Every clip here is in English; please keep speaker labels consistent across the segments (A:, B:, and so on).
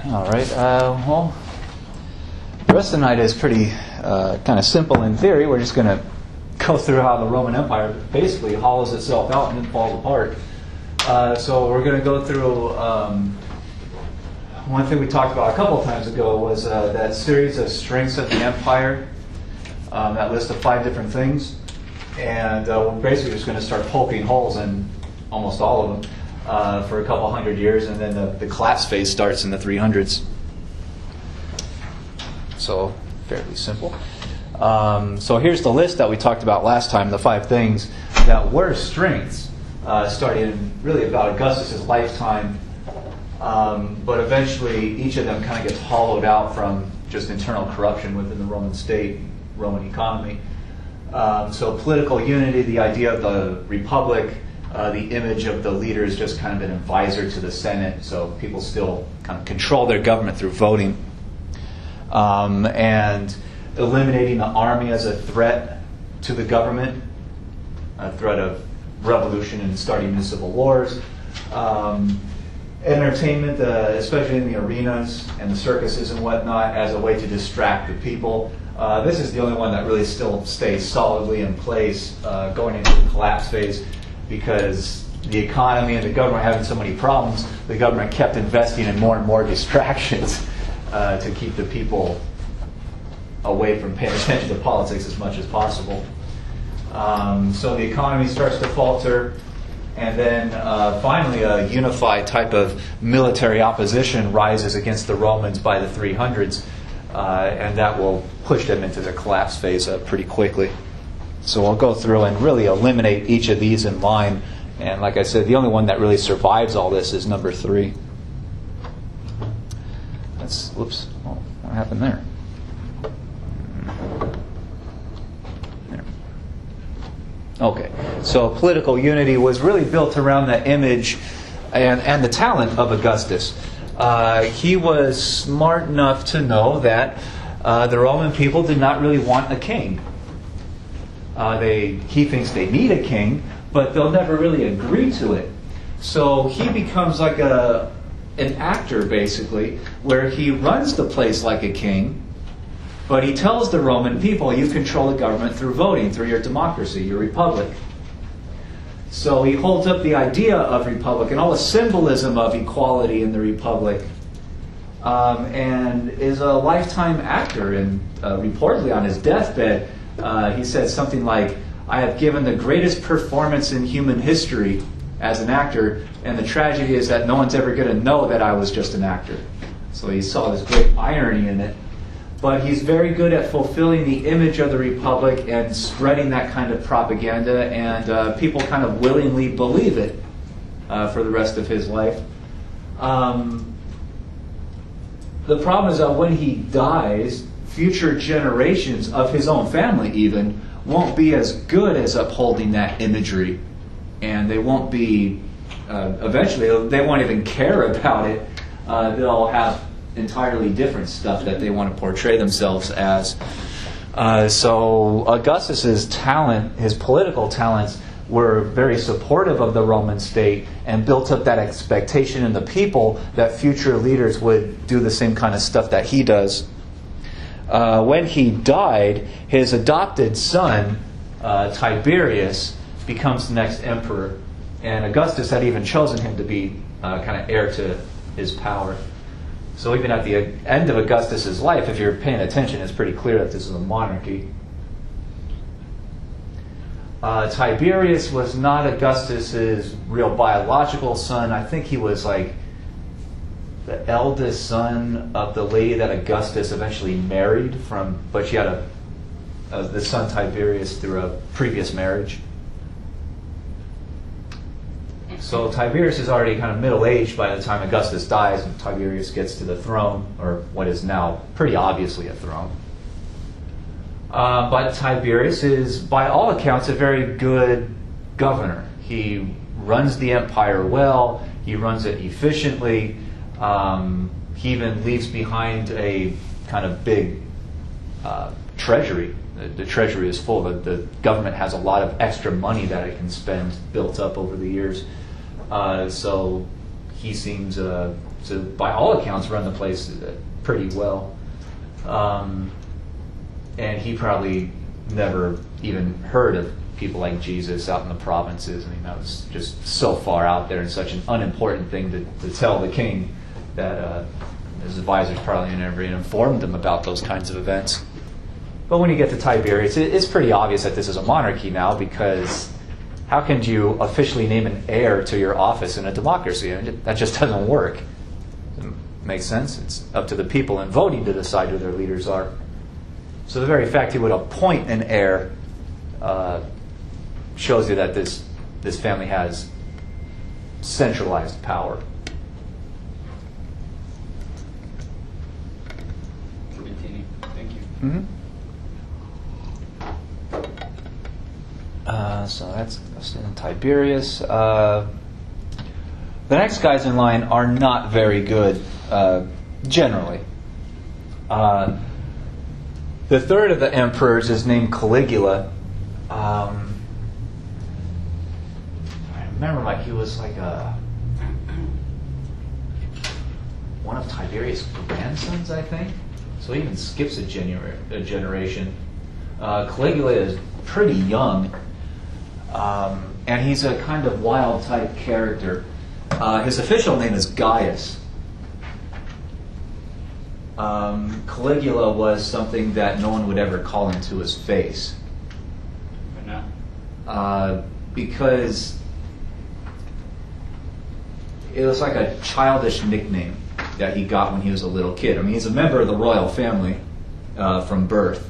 A: All right. Well, the rest of the night is pretty kind of simple in theory. We're just going to go through how the Roman Empire basically hollows itself out and then falls apart. So we're going to go through one thing we talked about a couple of times ago was that series of strengths of the empire, that list of 5 different things. And we're basically just going to start poking holes in almost all of them for a couple hundred years, and then the collapse phase starts in the 300s. So fairly simple. So here's the list that we talked about last time, the 5 things that were strengths, starting really about Augustus' lifetime, but eventually each of them kind of gets hollowed out from just internal corruption within the Roman state, Roman economy. So political unity, the idea of the republic, the image of the leader is just kind of an advisor to the Senate, so people still kind of control their government through voting. And eliminating the army as a threat to the government, a threat of revolution and starting new civil wars. Entertainment, especially in the arenas and the circuses and whatnot, as a way to distract the people. This is the only one that really still stays solidly in place going into the collapse phase, because the economy and the government having so many problems, the government kept investing in more and more distractions to keep the people away from paying attention to politics as much as possible. So the economy starts to falter, and then finally a unified type of military opposition rises against the Romans by the 300s, and that will push them into the collapse phase pretty quickly. So we'll go through and really eliminate each of these in line. And like I said, the only one that really survives all this is number 3. Whoops, oh, what happened there? Okay, so political unity was really built around the image and the talent of Augustus. He was smart enough to know that the Roman people did not really want a king. He thinks they need a king, but they'll never really agree to it. So he becomes like an actor, basically, where he runs the place like a king, but he tells the Roman people, you control the government through voting, through your democracy, your republic. So he holds up the idea of republic and all the symbolism of equality in the republic, and is a lifetime actor. And reportedly on his deathbed, he said something like, I have given the greatest performance in human history as an actor, and the tragedy is that no one's ever going to know that I was just an actor. So he saw this great irony in it. But he's very good at fulfilling the image of the republic and spreading that kind of propaganda, and people kind of willingly believe it for the rest of his life. The problem is that when he dies, future generations of his own family even won't be as good as upholding that imagery, and they won't be, eventually they won't even care about it. They'll have entirely different stuff that they want to portray themselves as. So Augustus's talent, his political talents, were very supportive of the Roman state and built up that expectation in the people that future leaders would do the same kind of stuff that he does. When he died, his adopted son, Tiberius, becomes the next emperor. And Augustus had even chosen him to be kind of heir to his power. So even at the end of Augustus' life, if you're paying attention, it's pretty clear that this is a monarchy. Tiberius was not Augustus' real biological son. I think he was like the eldest son of the lady that Augustus eventually married from, but she had the son Tiberius through a previous marriage. So Tiberius is already kind of middle-aged by the time Augustus dies and Tiberius gets to the throne, or what is now pretty obviously a throne. But Tiberius is, by all accounts, a very good governor. He runs the empire well, he runs it efficiently. He even leaves behind a kind of big treasury. The treasury is full. The government has a lot of extra money that it can spend, built up over the years. So he seems to, by all accounts, run the place pretty well. And he probably never even heard of people like Jesus out in the provinces. I mean, that was just so far out there and such an unimportant thing to tell the king that his advisors probably never even informed him about those kinds of events. But when you get to Tiberius, it's pretty obvious that this is a monarchy now, because how can you officially name an heir to your office in a democracy? I mean, that just doesn't work. Doesn't make sense. It's up to the people in voting to decide who their leaders are. So the very fact he would appoint an heir shows you that this family has centralized power.
B: Continue. Thank you.
A: Mm-hmm. So that's Augustus and Tiberius. The next guys in line are not very good, generally. The third of the emperors is named Caligula. I remember he was one of Tiberius' grandsons, I think. So he even skips a generation. Caligula is pretty young, and he's a kind of wild type character. His official name is Gaius. Caligula was something that no one would ever call him to his face.
B: Why not?
A: Because it was like a childish nickname that he got when he was a little kid. I mean, he's a member of the royal family from birth.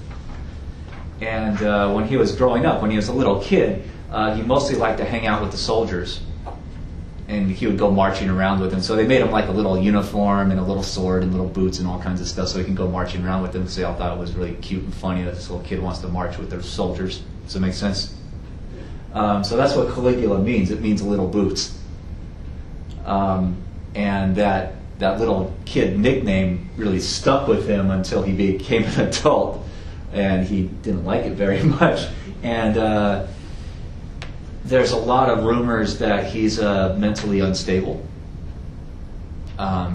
A: And when he was growing up, when he was a little kid, he mostly liked to hang out with the soldiers. And he would go marching around with them. So they made him like a little uniform and a little sword and little boots and all kinds of stuff so he can go marching around with them, because they all thought it was really cute and funny that this little kid wants to march with their soldiers. Does that make sense? So that's what Caligula means. It means little boots. And that little kid nickname really stuck with him until he became an adult. And he didn't like it very much. And there's a lot of rumors that he's mentally unstable.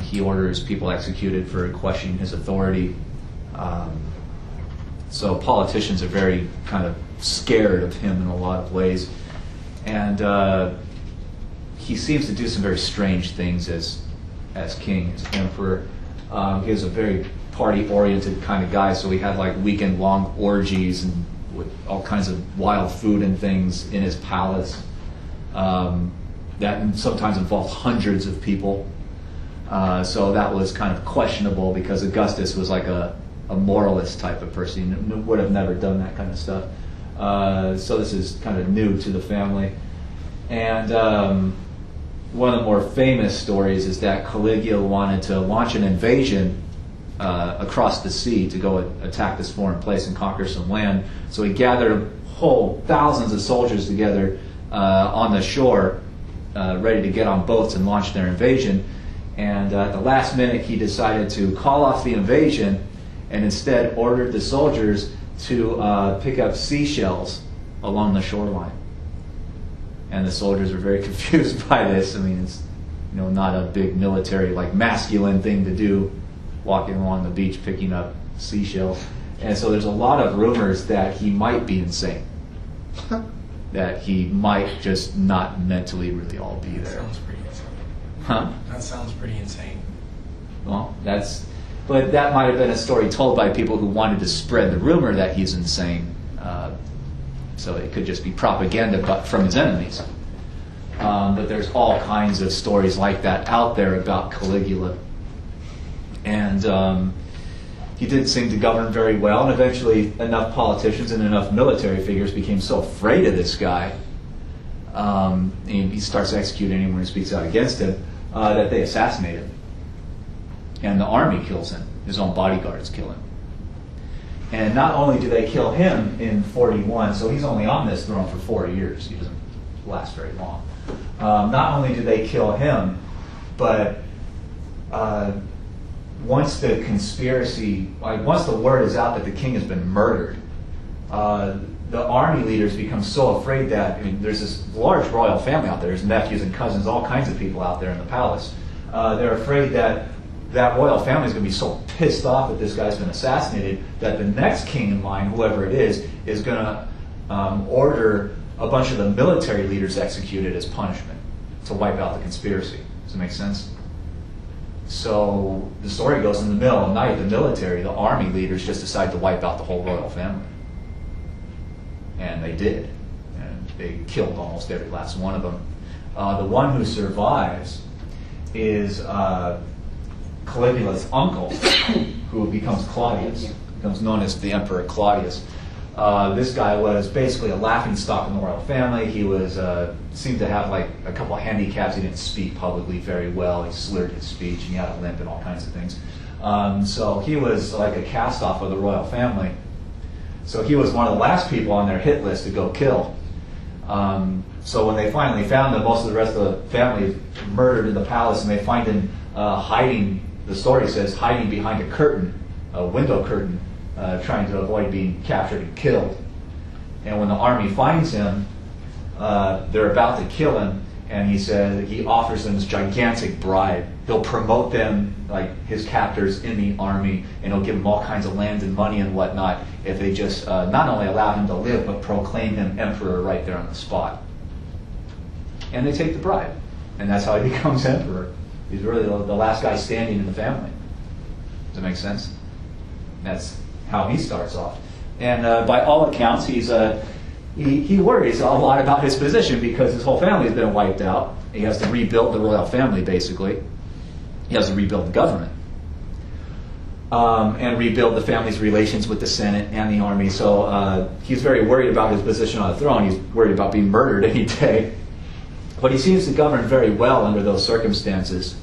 A: He orders people executed for questioning his authority. So politicians are very kind of scared of him in a lot of ways. And he seems to do some very strange things as king, as emperor. He was a very party-oriented kind of guy, so he had like weekend-long orgies and with all kinds of wild food and things in his palace. That sometimes involved hundreds of people. So that was kind of questionable, because Augustus was like a moralist type of person. He would have never done that kind of stuff. So this is kind of new to the family. And one of the more famous stories is that Caligula wanted to launch an invasion across the sea to go attack this foreign place and conquer some land. So he gathered whole thousands of soldiers together on the shore, ready to get on boats and launch their invasion. And at the last minute, he decided to call off the invasion and instead ordered the soldiers to pick up seashells along the shoreline. And the soldiers were very confused by this. I mean, it's not a big military, masculine thing to do, walking along the beach picking up seashells. And so there's a lot of rumors that he might be insane. That he might just not mentally really all be there.
C: That sounds pretty insane.
A: Huh?
C: That sounds pretty insane.
A: Well, but that might have been a story told by people who wanted to spread the rumor that he's insane. So it could just be propaganda from his enemies. But there's all kinds of stories like that out there about Caligula. And he didn't seem to govern very well, and eventually enough politicians and enough military figures became so afraid of this guy, and he starts executing anyone who speaks out against him, that they assassinate him. And the army kills him. His own bodyguards kill him. And not only do they kill him in 41, so he's only on this throne for 4 years. He doesn't last very long. Not only do they kill him, but once the word is out that the king has been murdered, the army leaders become so afraid that, there's this large royal family out there. There's nephews and cousins, all kinds of people out there in the palace. they're afraid that that royal family is going to be so pissed off that this guy's been assassinated that the next king in line, whoever it is going to order a bunch of the military leaders executed as punishment to wipe out the conspiracy. Does that make sense? So the story goes, in the middle of the night, the military, the army leaders just decide to wipe out the whole royal family. And they did. And they killed almost every last one of them. The one who survives is Caligula's uncle, who becomes Claudius, becomes known as the Emperor Claudius. This guy was basically a laughingstock in the royal family. He was seemed to have like a couple of handicaps. He didn't speak publicly very well. He slurred his speech, and he had a limp and all kinds of things. So he was like a cast-off of the royal family. So he was one of the last people on their hit list to go kill. So when they finally found him, most of the rest of the family murdered in the palace, and they find him hiding, the story says, hiding behind a curtain, a window curtain, trying to avoid being captured and killed. And when the army finds him, they're about to kill him, and he offers them this gigantic bribe. He'll promote them, like his captors, in the army, and he'll give them all kinds of land and money and whatnot if they just not only allow him to live, but proclaim him emperor right there on the spot. And they take the bribe, and that's how he becomes emperor. He's really the last guy standing in the family. Does that make sense? That's how he starts off. And by all accounts, he worries a lot about his position because his whole family has been wiped out. He has to rebuild the royal family, basically. He has to rebuild the government. And rebuild the family's relations with the Senate and the army. So he's very worried about his position on the throne. He's worried about being murdered any day. But he seems to govern very well under those circumstances.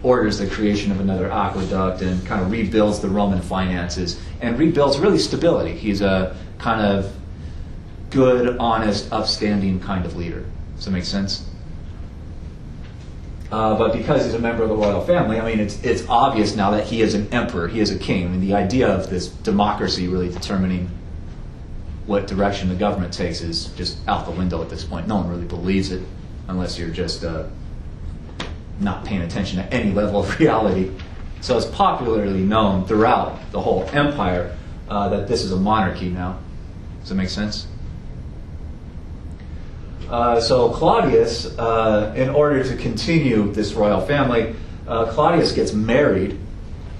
A: Orders the creation of another aqueduct and kind of rebuilds the Roman finances and rebuilds really stability. He's a kind of good, honest, upstanding kind of leader. Does that make sense? But because he's a member of the royal family, I mean, it's obvious now that he is an emperor, he is a king. I mean, the idea of this democracy really determining what direction the government takes is just out the window at this point. No one really believes it unless you're just not paying attention to any level of reality. So it's popularly known throughout the whole empire that this is a monarchy now. Does that make sense? So Claudius, in order to continue this royal family, Claudius gets married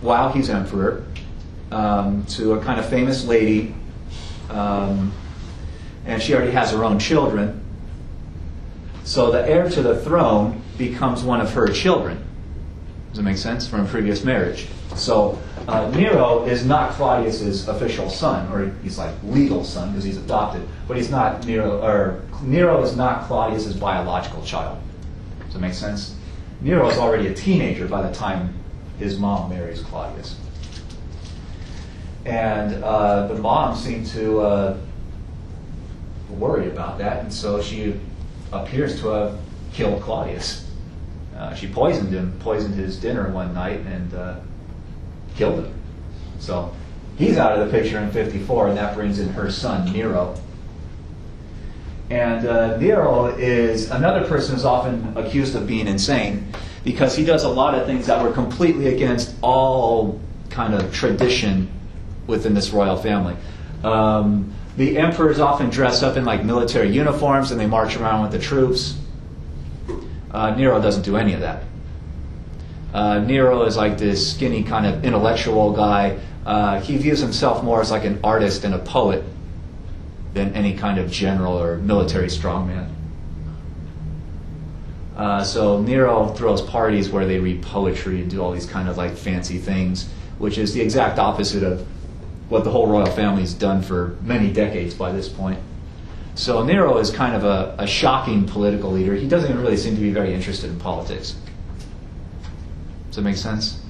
A: while he's emperor to a kind of famous lady, and she already has her own children. So the heir to the throne becomes one of her children. Does that make sense? From a previous marriage. So Nero is not Claudius's official son, or he's like legal son because he's adopted, but he's not Nero is not Claudius's biological child. Does that make sense? Nero is already a teenager by the time his mom marries Claudius. And the mom seemed to worry about that, and so she appears to have killed Claudius. She poisoned his dinner one night and killed him. So he's out of the picture in 54, and that brings in her son, Nero. And Nero is another person who's often accused of being insane because he does a lot of things that were completely against all kind of tradition within this royal family. The emperors often dress up in like military uniforms and they march around with the troops. Nero doesn't do any of that. Nero is like this skinny kind of intellectual guy. He views himself more as like an artist and a poet than any kind of general or military strongman. So Nero throws parties where they read poetry and do all these kind of like fancy things, which is the exact opposite of what the whole royal family's done for many decades by this point. So Nero is kind of a shocking political leader. He doesn't even really seem to be very interested in politics. Does that make sense?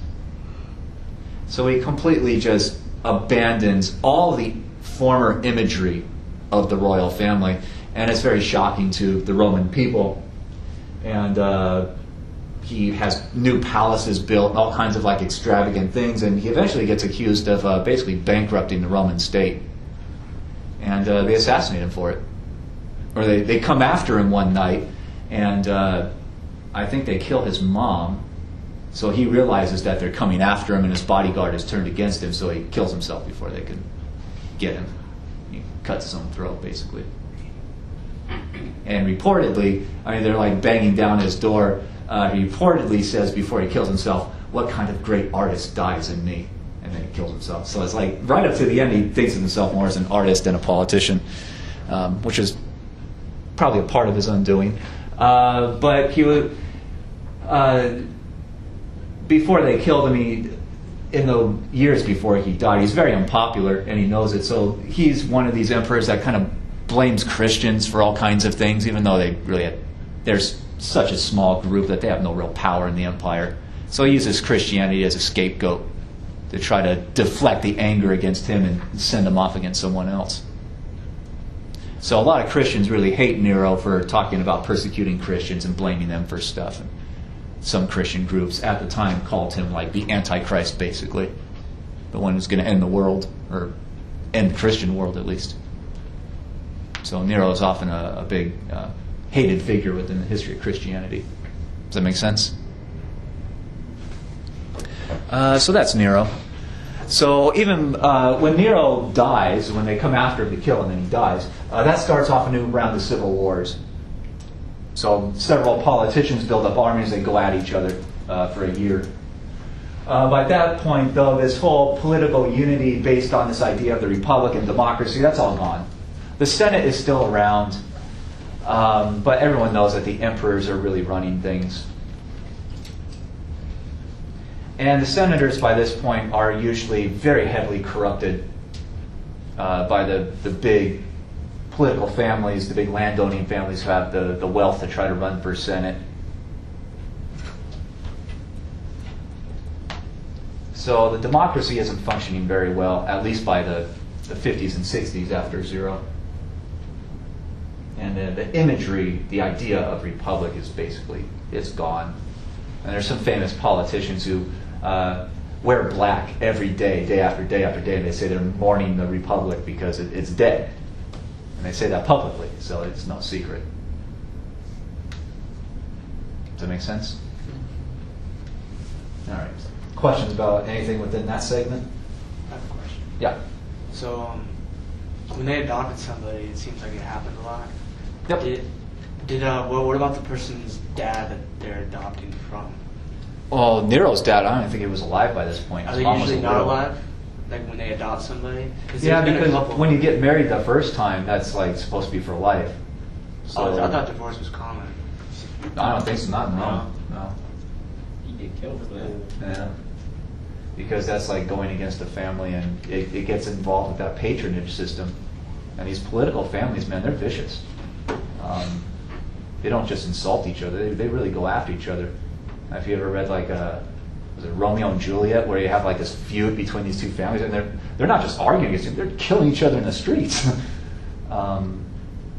A: So he completely just abandons all the former imagery of the royal family, and it's very shocking to the Roman people. And he has new palaces built, all kinds of like extravagant things, and he eventually gets accused of basically bankrupting the Roman state. And they assassinate him for it. Or they come after him one night, and I think they kill his mom. So he realizes that they're coming after him, and his bodyguard is turned against him, so he kills himself before they can get him. He cuts his own throat, basically. And reportedly, I mean, they're like banging down his door. He reportedly says before he kills himself, "What kind of great artist dies in me?" And then he kills himself. So it's like right up to the end, he thinks of himself more as an artist than a politician, which is probably a part of his undoing. But he would, before they killed him, in the years before he died, he's very unpopular, and he knows it. So he's one of these emperors that kind of blames Christians for all kinds of things, even though there's such a small group that they have no real power in the empire. So he uses Christianity as a scapegoat to try to deflect the anger against him and send him off against someone else. So a lot of Christians really hate Nero for talking about persecuting Christians and blaming them for stuff. And some Christian groups at the time called him like the Antichrist, basically. The one who's going to end the world, or end the Christian world at least. So Nero is often a big hated figure within the history of Christianity. Does that make sense? So that's Nero. So even when Nero dies, when they come after him to kill him and he dies, that starts off a new round of civil wars. So several politicians build up armies, they go at each other for a year. By that point, though, this whole political unity based on this idea of the republic and democracy, that's all gone. The Senate is still around, but everyone knows that the emperors are really running things. And the senators, by this point, are usually very heavily corrupted by the big political families, the big landowning families who have the wealth to try to run for Senate. So the democracy isn't functioning very well, at least by the 50s and 60s after Zero. And the imagery, the idea of republic is basically, it's gone. And there's some famous politicians who wear black every day, day after day after day, and they say they're mourning the republic because it's dead. And they say that publicly, so it's no secret. Does that make sense? All right. Questions about anything within that segment?
C: I have a question.
A: Yeah.
C: So, when they adopted somebody, it seems like it happened a lot.
A: Yep.
C: What about the person's dad that they're adopting from?
A: Well, Nero's dad, I don't think he was alive by this point.
C: Are
A: His
C: they
A: mom was
C: usually
A: a
C: not
A: widow.
C: alive? Like when they adopt somebody?
A: Yeah,
C: there's been a
A: because
C: couple-
A: when you get married the first time, that's like supposed to be for life. So
C: I thought divorce was common.
A: I don't think so. Not no.
B: You get killed for that.
A: Yeah. Because that's like going against the family, and it gets involved with that patronage system. And these political families, man, they're vicious. They don't just insult each other; they really go after each other. Have you ever read like was it Romeo and Juliet, where you have like this feud between these two families, and they're not just arguing against each other; they're killing each other in the streets. Yeah,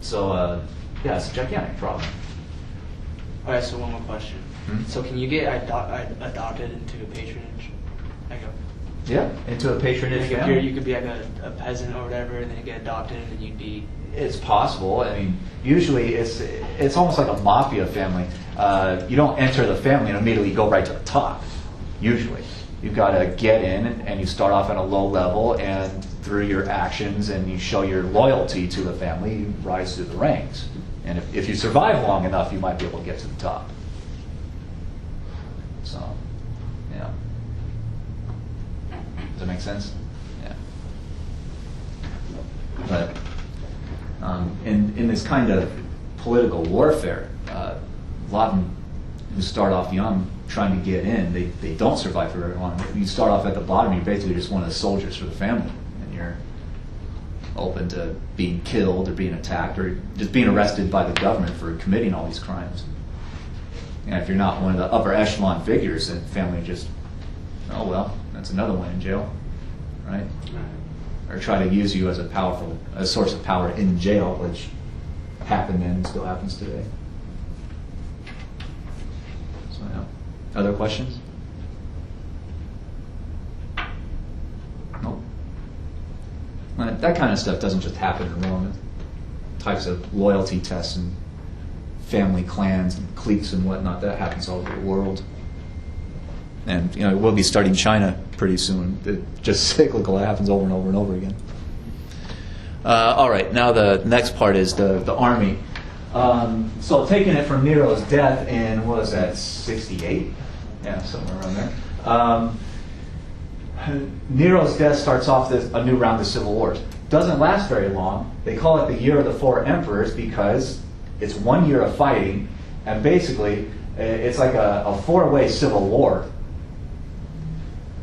A: it's a gigantic problem.
C: All right, so one more question.
A: Hmm?
C: So can you get adopted into a patronage? Like
A: Yeah, into a patronage
C: if
A: family.
C: you could be like a peasant or whatever, and then you get adopted, and then you'd be...
A: It's possible. I mean, usually it's almost like a mafia family. You don't enter the family and immediately go right to the top. Usually, you've got to get in, and you start off at a low level, and through your actions and you show your loyalty to the family, you rise through the ranks. And if you survive long enough, you might be able to get to the top. So, yeah. Does that make sense? Yeah. But in this kind of political warfare, a lot of them who start off young trying to get in, they don't survive for very long. You start off at the bottom, you're basically just one of the soldiers for the family, and you're open to being killed or being attacked or just being arrested by the government for committing all these crimes. And if you're not one of the upper echelon figures, then family just, oh well, that's another one in jail, right? Or try to use you as a source of power in jail, which happened then and still happens today. So yeah. Other questions? Nope. That kind of stuff doesn't just happen in Rome. Types of loyalty tests and family clans and cliques and whatnot. That happens all over the world. And we'll be starting China pretty soon. It's just cyclical. It happens over and over and over again. All right, now the next part is the army. So taking it from Nero's death in, what was that, 68? Yeah, somewhere around there. Nero's death starts off a new round of civil wars. Doesn't last very long. They call it the Year of the Four Emperors because it's 1 year of fighting, and basically it's like a four-way civil war.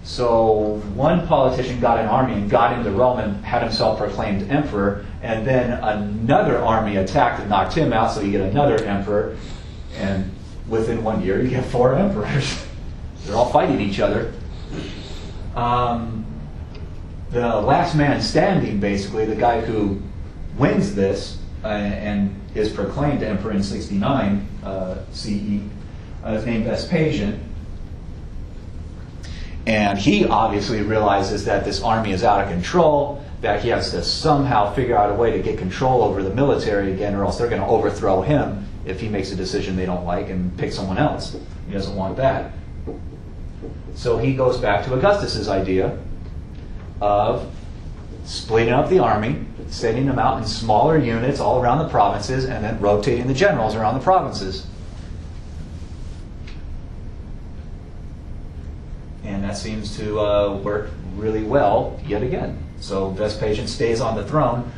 A: So one politician got an army and got into Rome and had himself proclaimed emperor, and then another army attacked and knocked him out, so you get another emperor, and within 1 year you get four emperors. They're all fighting each other. The last man standing, basically, the guy who wins this and is proclaimed emperor in 69 CE, is named Vespasian. And he obviously realizes that this army is out of control, that he has to somehow figure out a way to get control over the military again, or else they're going to overthrow him if he makes a decision they don't like and pick someone else. He doesn't want that. So he goes back to Augustus's idea of splitting up the army, sending them out in smaller units all around the provinces, and then rotating the generals around the provinces. And that seems to work really well yet again. So Vespasian stays on the throne.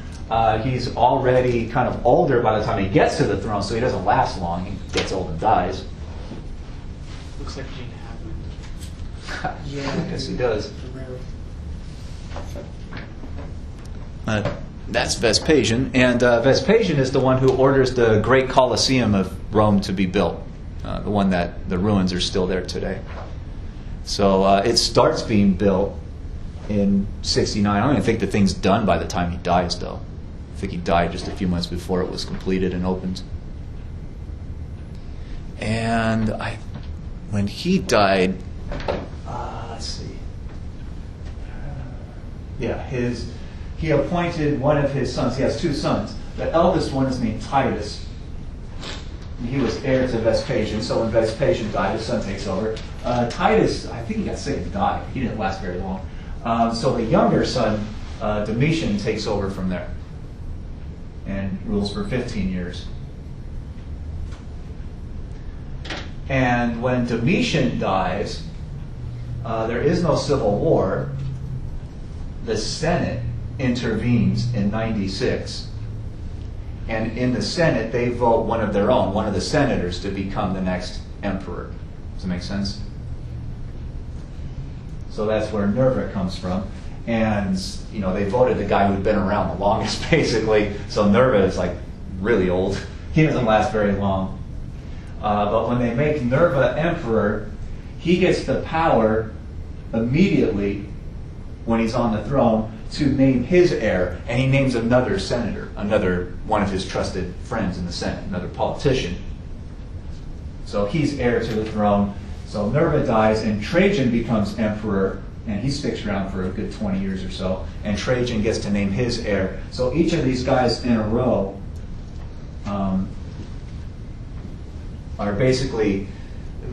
A: He's already kind of older by the time he gets to the throne, so he doesn't last long. He gets old and dies.
C: Looks like Gene Hackman.
B: Yeah.
A: Yes, he does. That's Vespasian. And Vespasian is the one who orders the great Colosseum of Rome to be built. The one that the ruins are still there today. So it starts being built in 69. I don't even think the thing's done by the time he dies, though. I think he died just a few months before it was completed and opened. And when he died, let's see. He appointed one of his sons. He has two sons. The eldest one is named Titus. He was heir to Vespasian, so when Vespasian died, his son takes over. Titus, I think he got sick and died. He didn't last very long. So the younger son, Domitian, takes over from there and rules for 15 years. And when Domitian dies, there is no civil war. The Senate intervenes in 96. And in the Senate, they vote one of their own, one of the senators, to become the next emperor. Does that make sense? So that's where Nerva comes from. And, they voted the guy who'd been around the longest, basically. So Nerva is, really old. He doesn't last very long. But when they make Nerva emperor, he gets the power immediately, when he's on the throne, to name his heir, and he names another senator, another one of his trusted friends in the Senate, another politician. So he's heir to the throne. So Nerva dies, and Trajan becomes emperor, and he sticks around for a good 20 years or so, and Trajan gets to name his heir. So each of these guys in a row are basically,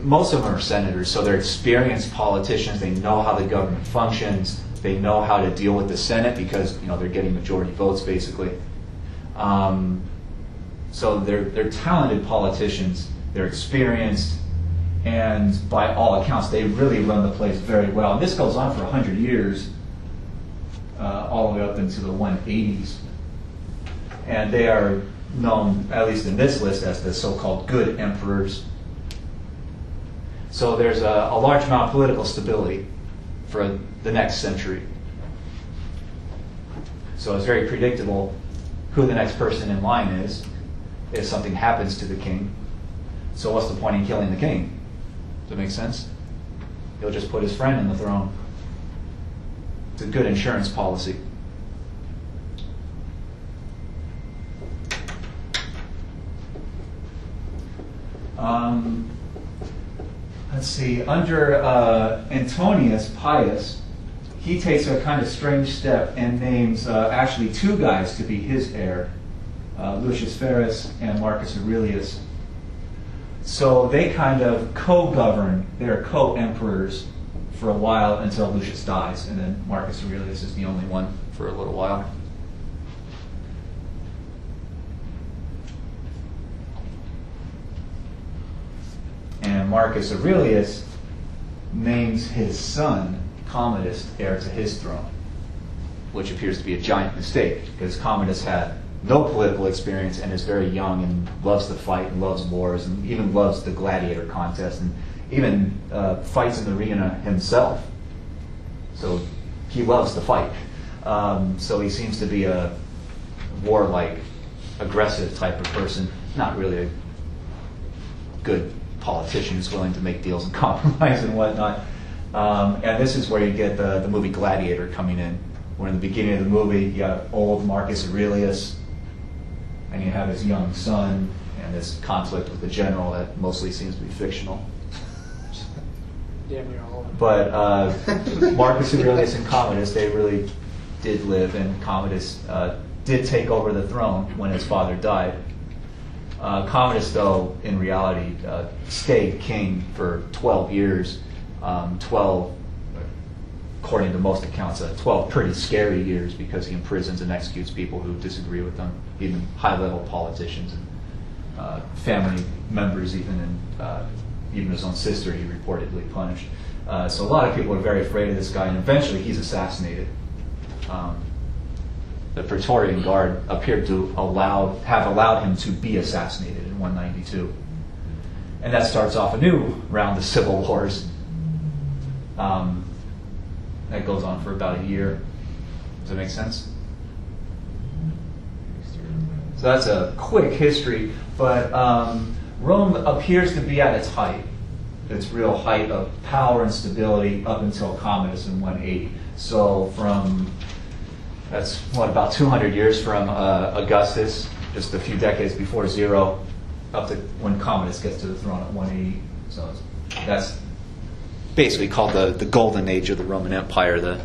A: most of them are senators, so they're experienced politicians. They know how the government functions. They know how to deal with the Senate because they're getting majority votes, basically. So they're talented politicians. They're experienced, and by all accounts, they really run the place very well. And this goes on for 100 years, all the way up into the 180s. And they are known, at least in this list, as the so-called good emperors. So there's a large amount of political stability for the next century. So it's very predictable who the next person in line is if something happens to the king. So what's the point in killing the king? Does that make sense? He'll just put his friend in the throne. It's a good insurance policy. Let's see, under Antonius Pius, he takes a kind of strange step and names actually two guys to be his heir, Lucius Verus and Marcus Aurelius. So they kind of co-govern, they're co-emperors for a while until Lucius dies, and then Marcus Aurelius is the only one for a little while. And Marcus Aurelius names his son, Commodus, heir to his throne, which appears to be a giant mistake, because Commodus had no political experience and is very young and loves to fight and loves wars and even loves the gladiator contest and even fights in the arena himself. So he loves to fight. So he seems to be a warlike, aggressive type of person, not really a good politician who's willing to make deals and compromise and whatnot. And this is where you get the movie Gladiator coming in, where in the beginning of the movie you got old Marcus Aurelius, and you have his young son, and this conflict with the general that mostly seems to be fictional.
C: Damn near all of it.
A: But Marcus Aurelius and Commodus, they really did live, and Commodus did take over the throne when his father died. Commodus, though, in reality, stayed king for 12 years. 12, according to most accounts, 12 pretty scary years, because he imprisons and executes people who disagree with him, even high-level politicians and family members, even his own sister he reportedly punished. So a lot of people are very afraid of this guy, and eventually he's assassinated. The Praetorian Guard appeared to have allowed him to be assassinated in 192. And that starts off a new round of civil wars. That goes on for about a year. Does that make sense? So that's a quick history, but Rome appears to be at its height, its real height of power and stability up until Commodus in 180. So that's about 200 years from Augustus, just a few decades before Zero, up to when Commodus gets to the throne at 180. So that's basically called the golden age of the Roman Empire, the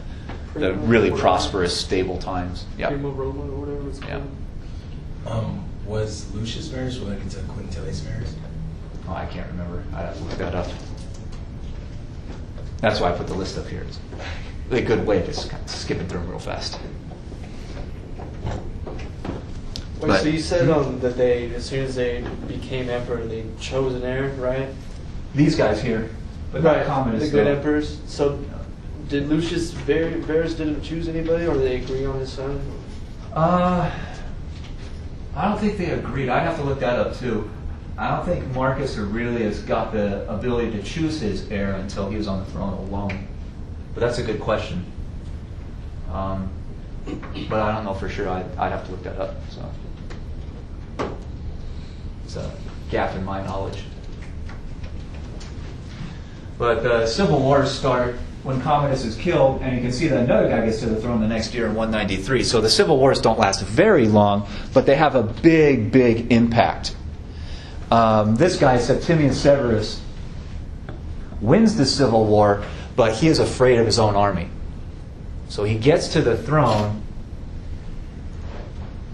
A: really prosperous, stable times. Yeah.
C: Prima Roma or whatever it's called.
D: Was Lucius married related to Quintilius married?
A: Oh, I can't remember. I'd have to look that up. That's why I put the list up here. It's a good way of just kind of skipping through them real fast.
C: Wait,
A: But-
C: so you said that as soon as they became emperor, they chose an heir, right?
A: These guys here, but not Commodus.
C: the good
A: though.
C: emperors. So did Lucius Verus didn't choose anybody, or did they agree on his son?
A: I don't think they agreed. I'd have to look that up too. I don't think Marcus Aurelius got the ability to choose his heir until he was on the throne alone. But that's a good question. But I don't know for sure. I'd have to look that up. So it's a gap in my knowledge. But the civil wars start when Commodus is killed, and you can see that another guy gets to the throne the next year in 193. So the civil wars don't last very long, but they have a big, big impact. This guy, Septimian Severus, wins the civil war, but he is afraid of his own army. So he gets to the throne,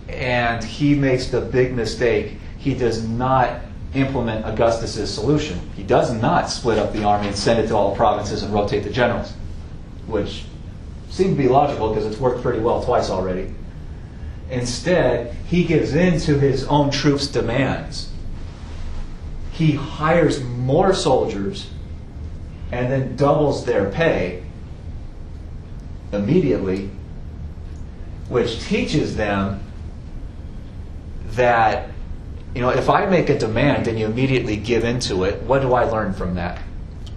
A: and he makes the big mistake. He does not implement Augustus's solution. He does not split up the army and send it to all the provinces and rotate the generals, which seemed to be logical because it's worked pretty well twice already. Instead, he gives in to his own troops' demands. He hires more soldiers and then doubles their pay immediately, which teaches them that, if I make a demand and you immediately give into it, what do I learn from that?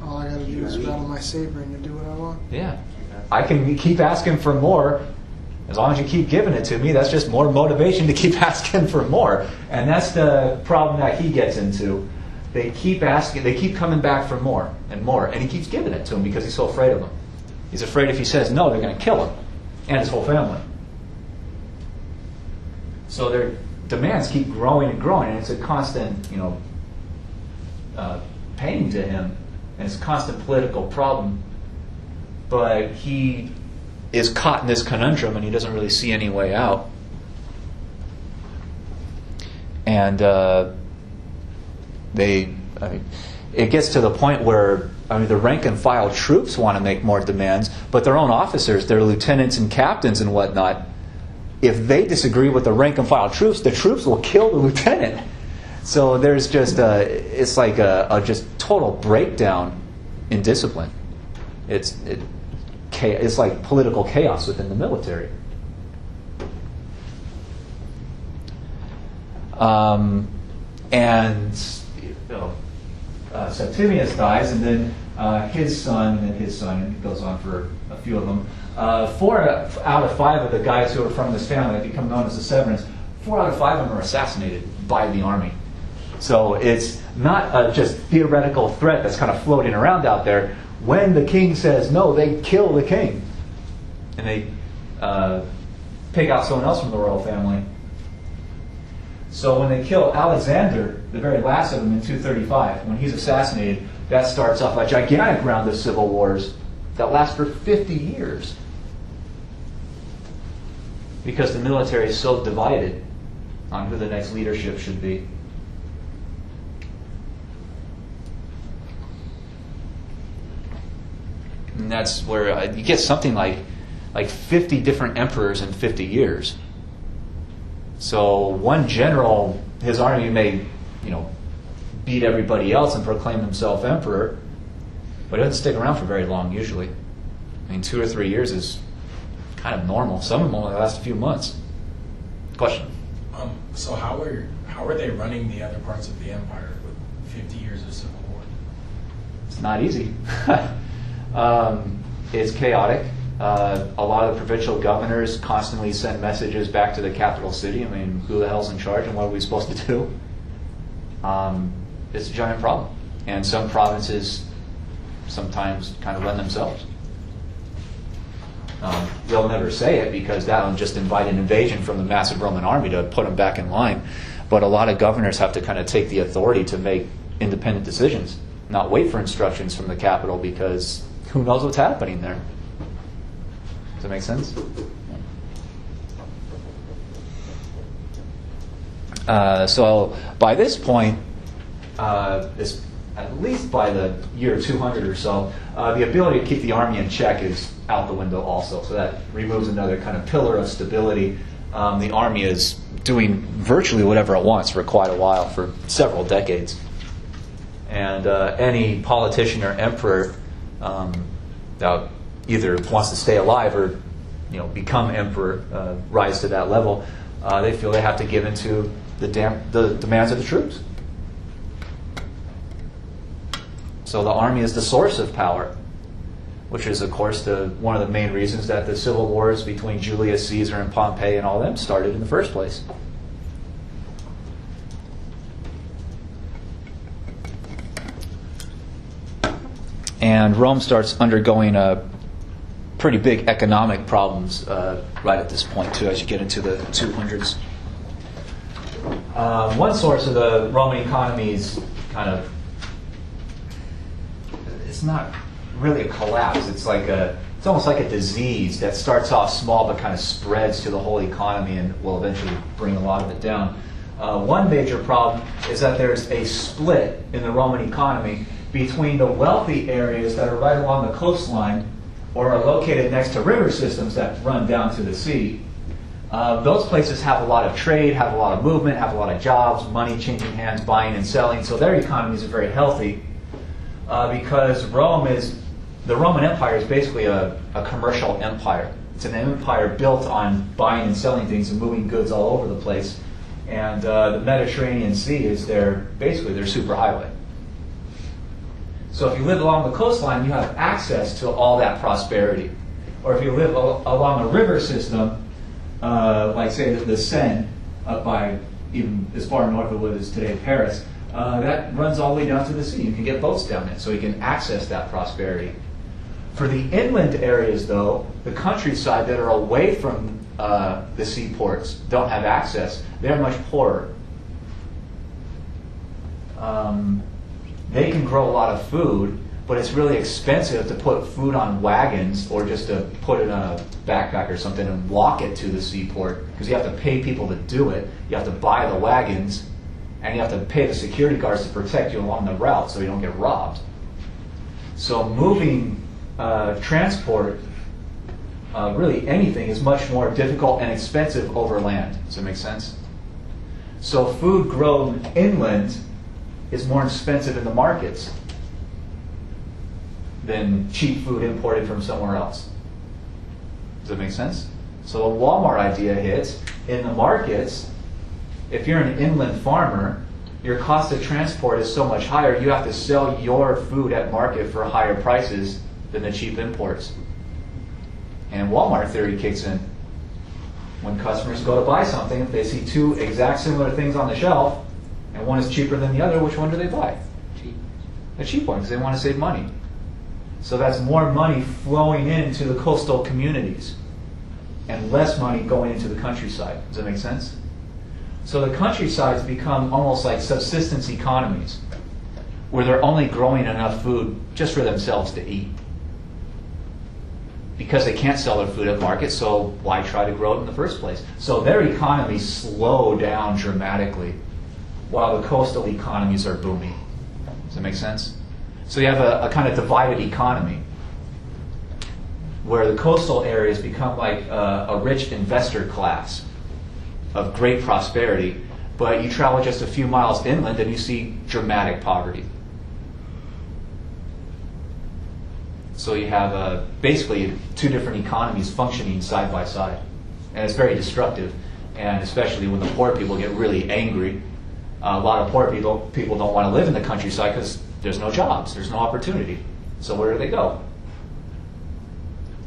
E: All I gotta do is rattle my saber and you do what I want.
A: Yeah. I can keep asking for more. As long as you keep giving it to me, that's just more motivation to keep asking for more. And that's the problem that he gets into. They keep asking, they keep coming back for more and more. And he keeps giving it to them because he's so afraid of them. He's afraid if he says no, they're going to kill him and his whole family. So their demands keep growing and growing, and it's a constant, pain to him, and it's a constant political problem. But he is caught in this conundrum, and he doesn't really see any way out. And they I mean, it gets to the point where, I mean, the rank and file troops want to make more demands, but their own officers, their lieutenants and captains and whatnot, if they disagree with the rank and file troops, the troops will kill the lieutenant. So there's just it's like a just total breakdown in discipline. It's like political chaos within the military. Septimius dies, and then his son, and then his son, and it goes on for a few of them. 4 out of 5 of the guys who are from this family that become known as the Severins, 4 out of 5 of them are assassinated by the army. So it's not a just theoretical threat that's kind of floating around out there. When the king says no, they kill the king. And they pick out someone else from the royal family. So when they kill Alexander, the very last of them in 235, when he's assassinated, that starts off a gigantic round of civil wars that last for 50 years. Because the military is so divided on who the next leadership should be. And that's where you get something like 50 different emperors in 50 years. So one general, his army may, beat everybody else and proclaim himself emperor, but it doesn't stick around for very long usually. I mean, 2 or 3 years is kind of normal. Some of them only last a few months. Question?
D: So how are they running the other parts of the empire with 50 years of civil war?
A: It's not easy. It's chaotic. A lot of the provincial governors constantly send messages back to the capital city. I mean, who the hell's in charge and what are we supposed to do? It's a giant problem. And some provinces sometimes kind of run themselves. They'll never say it because that will just invite an invasion from the massive Roman army to put them back in line. But a lot of governors have to kind of take the authority to make independent decisions, not wait for instructions from the capital because who knows what's happening there. Does that make sense? So by this point, at least by the year 200 or so, the ability to keep the army in check is out the window also. So that removes another kind of pillar of stability. The army is doing virtually whatever it wants for quite a while, for several decades. And any politician or emperor that either wants to stay alive or become emperor, rise to that level, they feel they have to give into the demands of the troops. So the army is the source of power, which is, of course, one of the main reasons that the civil wars between Julius Caesar and Pompey and all them started in the first place. And Rome starts undergoing pretty big economic problems right at this point, too, as you get into the 200s. One source of the Roman economy's it's not really a collapse. It's almost like a disease that starts off small but kind of spreads to the whole economy and will eventually bring a lot of it down. One major problem is that there's a split in the Roman economy between the wealthy areas that are right along the coastline or are located next to river systems that run down to the sea. Those places have a lot of trade, have a lot of movement, have a lot of jobs, money changing hands, buying and selling, so their economies are very healthy because the Roman Empire is basically a commercial empire. It's an empire built on buying and selling things and moving goods all over the place. And the Mediterranean Sea is their superhighway. So if you live along the coastline, you have access to all that prosperity. Or if you live along a river system, like say the Seine, up by even as far north of what is today Paris, that runs all the way down to the sea. You can get boats down it, so you can access that prosperity. For the inland areas, though, the countryside that are away from the seaports don't have access. They're much poorer. They can grow a lot of food, but it's really expensive to put food on wagons or just to put it on a backpack or something and walk it to the seaport because you have to pay people to do it. You have to buy the wagons, and you have to pay the security guards to protect you along the route so you don't get robbed. So moving transport, really anything, is much more difficult and expensive over land. Does that make sense? So food grown inland is more expensive in the markets than cheap food imported from somewhere else. Does that make sense? So the Walmart idea hits. In the markets, if you're an inland farmer, your cost of transport is so much higher, you have to sell your food at market for higher prices than the cheap imports. And Walmart theory kicks in. When customers go to buy something, if they see two exact similar things on the shelf, and one is cheaper than the other, which one do they buy?
B: Cheap.
A: The cheap one, because they want to save money. So that's more money flowing into the coastal communities and less money going into the countryside. Does that make sense? So the countrysides become almost like subsistence economies, where they're only growing enough food just for themselves to eat. Because they can't sell their food at market, so why try to grow it in the first place? So their economies slow down dramatically, while the coastal economies are booming. Does that make sense? So you have a kind of divided economy, where the coastal areas become like a rich investor class of great prosperity, but you travel just a few miles inland and you see dramatic poverty. So you have basically two different economies functioning side by side. And it's very destructive, and especially when the poor people get really angry. A lot of poor people don't want to live in the countryside because there's no jobs, there's no opportunity. So where do they go?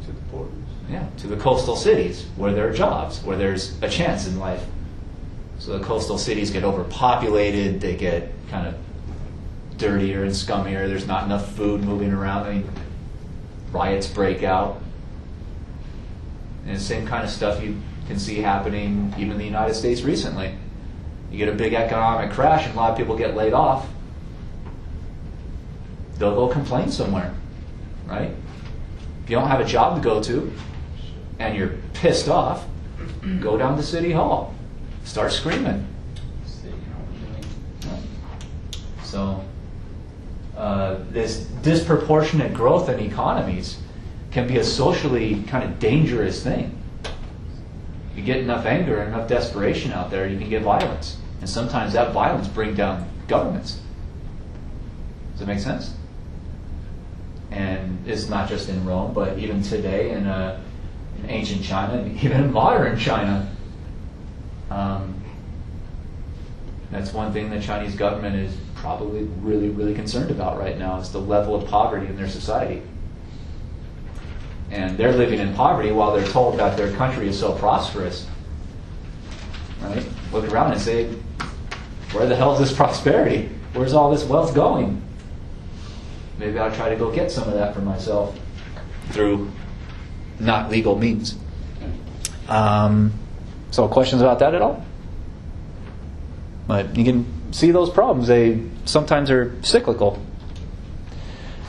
B: To the borders.
A: Yeah, to the coastal cities where there are jobs, where there's a chance in life. So the coastal cities get overpopulated, they get kind of dirtier and scummier, there's not enough food moving around, I mean, riots break out. And the same kind of stuff you can see happening even in the United States recently. You get a big economic crash and a lot of people get laid off. They'll go complain somewhere, right? If you don't have a job to go to and you're pissed off, go down to City Hall. Start screaming. So this disproportionate growth in economies can be a socially kind of dangerous thing. You get enough anger and enough desperation out there, you can get violence. And sometimes that violence brings down governments. Does that make sense? And it's not just in Rome, but even today in ancient China, and even in modern China. That's one thing the Chinese government is probably really, really concerned about right now, is the level of poverty in their society. And they're living in poverty while they're told that their country is so prosperous. Right? Look around and say, where the hell is this prosperity? Where's all this wealth going? Maybe I'll try to go get some of that for myself through not legal means. So questions about that at all? But you can see those problems. They sometimes are cyclical.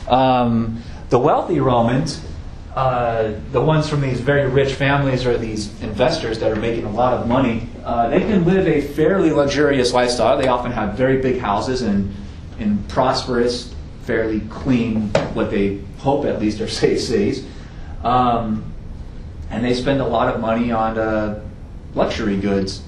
A: The wealthy Romans, the ones from these very rich families or these investors that are making a lot of money, they can live a fairly luxurious lifestyle. They often have very big houses and in prosperous, fairly clean, what they hope at least are safe cities. And they spend a lot of money on luxury goods,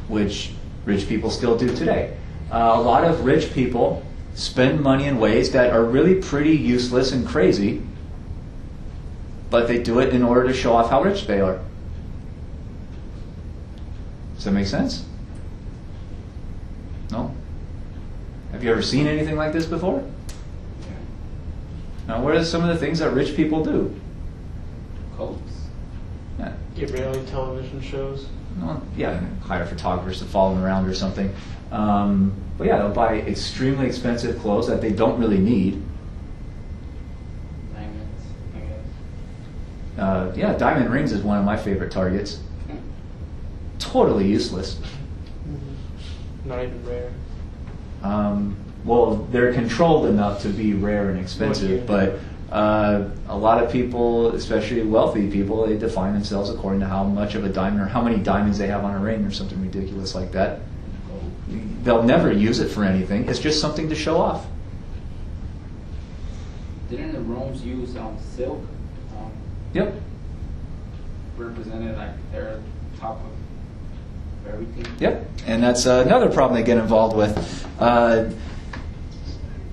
A: which rich people still do today. A lot of rich people spend money in ways that are really pretty useless and crazy, but they do it in order to show off how rich they are. Does that make sense? No? Have you ever seen anything like this before? Now, what are some of the things that rich people do?
B: Cults.
A: Yeah.
C: Get reality television shows.
A: Well, yeah, hire photographers to follow them around or something. But yeah, they'll buy extremely expensive clothes that they don't really need.
B: Diamonds, I guess.
A: Yeah, diamond rings is one of my favorite targets. Totally useless.
C: Not even rare.
A: Well, they're controlled enough to be rare and expensive, but a lot of people, especially wealthy people, they define themselves according to how much of a diamond or how many diamonds they have on a ring or something ridiculous like that. They'll never use it for anything. It's just something to show off.
F: Didn't the Romans use silk?
A: Yep.
F: Represented like their top of everything?
A: Yep. And that's another problem they get involved with.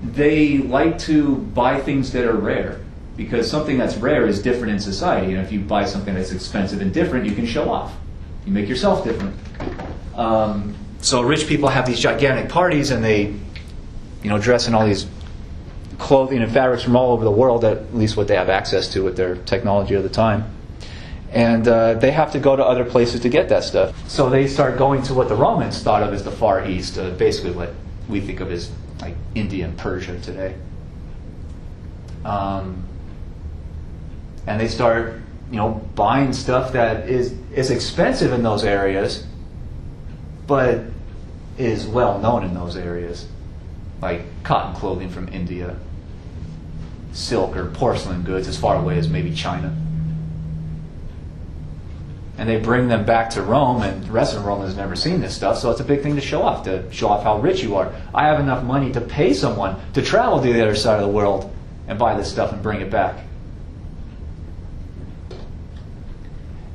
A: They like to buy things that are rare, because something that's rare is different in society. And if you buy something that's expensive and different, you can show off. You make yourself different. So rich people have these gigantic parties, and they, dress in all these clothing and fabrics from all over the world, at least what they have access to with their technology of the time. And they have to go to other places to get that stuff. So they start going to what the Romans thought of as the Far East, basically what we think of as like India and Persia today. And they start, buying stuff that is expensive in those areas, but is well known in those areas, like cotton clothing from India, silk or porcelain goods as far away as maybe China. And they bring them back to Rome, and the rest of Rome has never seen this stuff, so it's a big thing to show off how rich you are. I have enough money to pay someone to travel to the other side of the world and buy this stuff and bring it back.